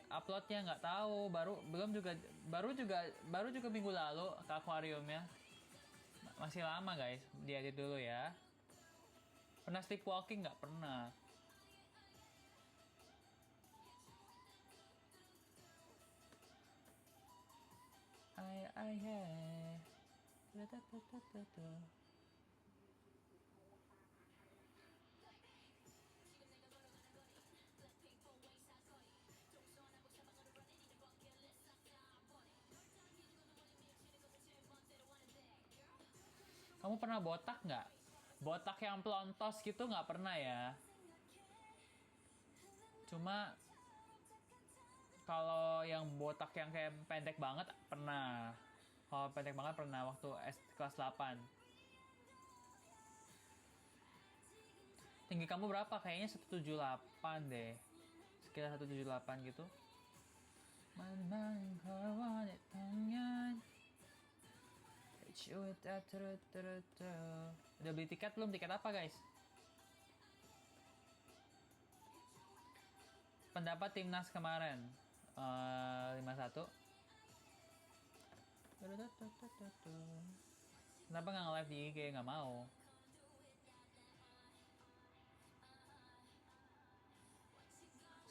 uploadnya nggak tahu. Baru juga minggu lalu ke akuariumnya. Masih lama guys, diedit dulu ya. Pernah sleepwalking nggak? Pernah. Kamu pernah botak nggak? Botak yang pelontos gitu nggak pernah ya. Cuma kalau yang botak yang kayak pendek banget pernah. Kalau pendek banget pernah waktu kelas 8. Tinggi kamu berapa? Kayaknya 178 deh. Sekitar 178 gitu. Maning kawan tangan. Cuit Udah beli tiket belum? Tiket apa guys? Pendapat timnas kemarin 5-1. Kenapa nggak nge-live di IG? Nggak mau.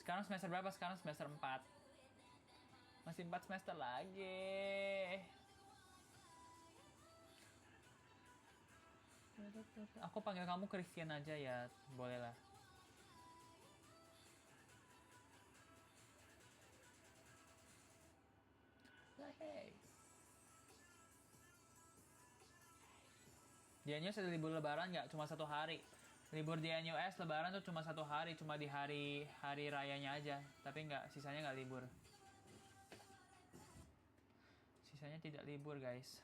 Sekarang semester berapa? Sekarang semester 4. Masih 4 semester lagi. Aku panggil kamu Christian aja ya, boleh lah. Hey. Di NUS ada libur lebaran nggak? Cuma 1 hari. Libur di NUS lebaran tuh cuma 1 hari, cuma di hari rayanya aja. Tapi nggak, sisanya nggak libur. Sisanya tidak libur guys.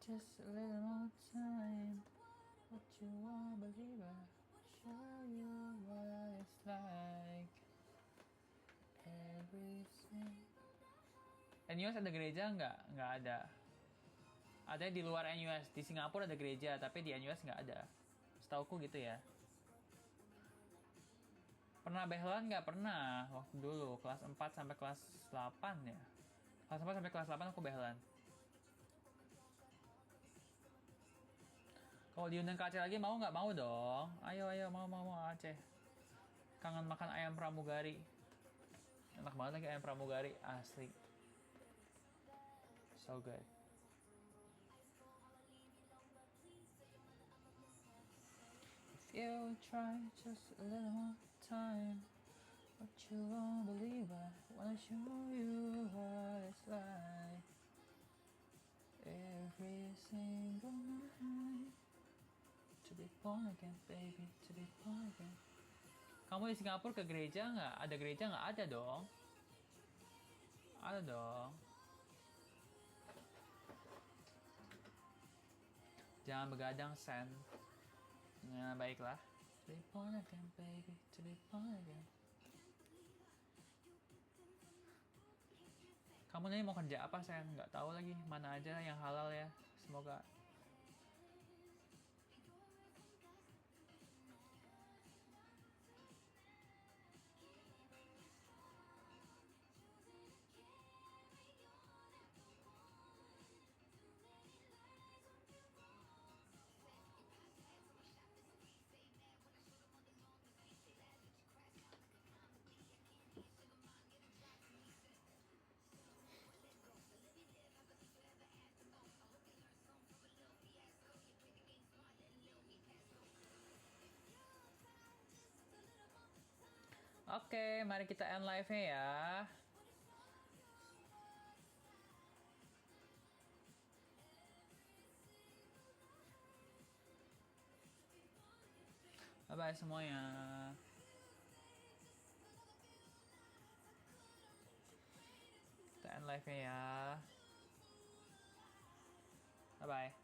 Just a little more time. What you want, believe I show you what it's like. Everything. NUS ada gereja nggak? Nggak ada. Ada di luar NUS. Di Singapura ada gereja, tapi di NUS nggak ada. Setauku gitu ya. Pernah behelan nggak? Pernah. Waktu dulu, kelas 4 sampai kelas 8 ya. Kelas 4 sampai kelas 8 aku behelan. Kalau diundang ke Aceh lagi mau nggak? Mau dong. Ayo mau Aceh. Kangen makan ayam pramugari. Enak banget lagi ayam pramugari, asli. So good. If you try just a little more time, what you won't believe, I wanna show you what it's like. Every single night. To be born again, baby, to be born again. Kamu di Singapura ke gereja nggak? Ada gereja nggak? Ada dong. Ada dong. Jangan begadang, Sen. Nah, baiklah. To be born again, baby, to be born again. Kamu nih mau kerja apa, Sen? Nggak tahu lagi. Mana aja yang halal ya. Semoga. Oke, mari kita end live-nya ya. Bye-bye semuanya. Kita end live-nya ya. Bye-bye.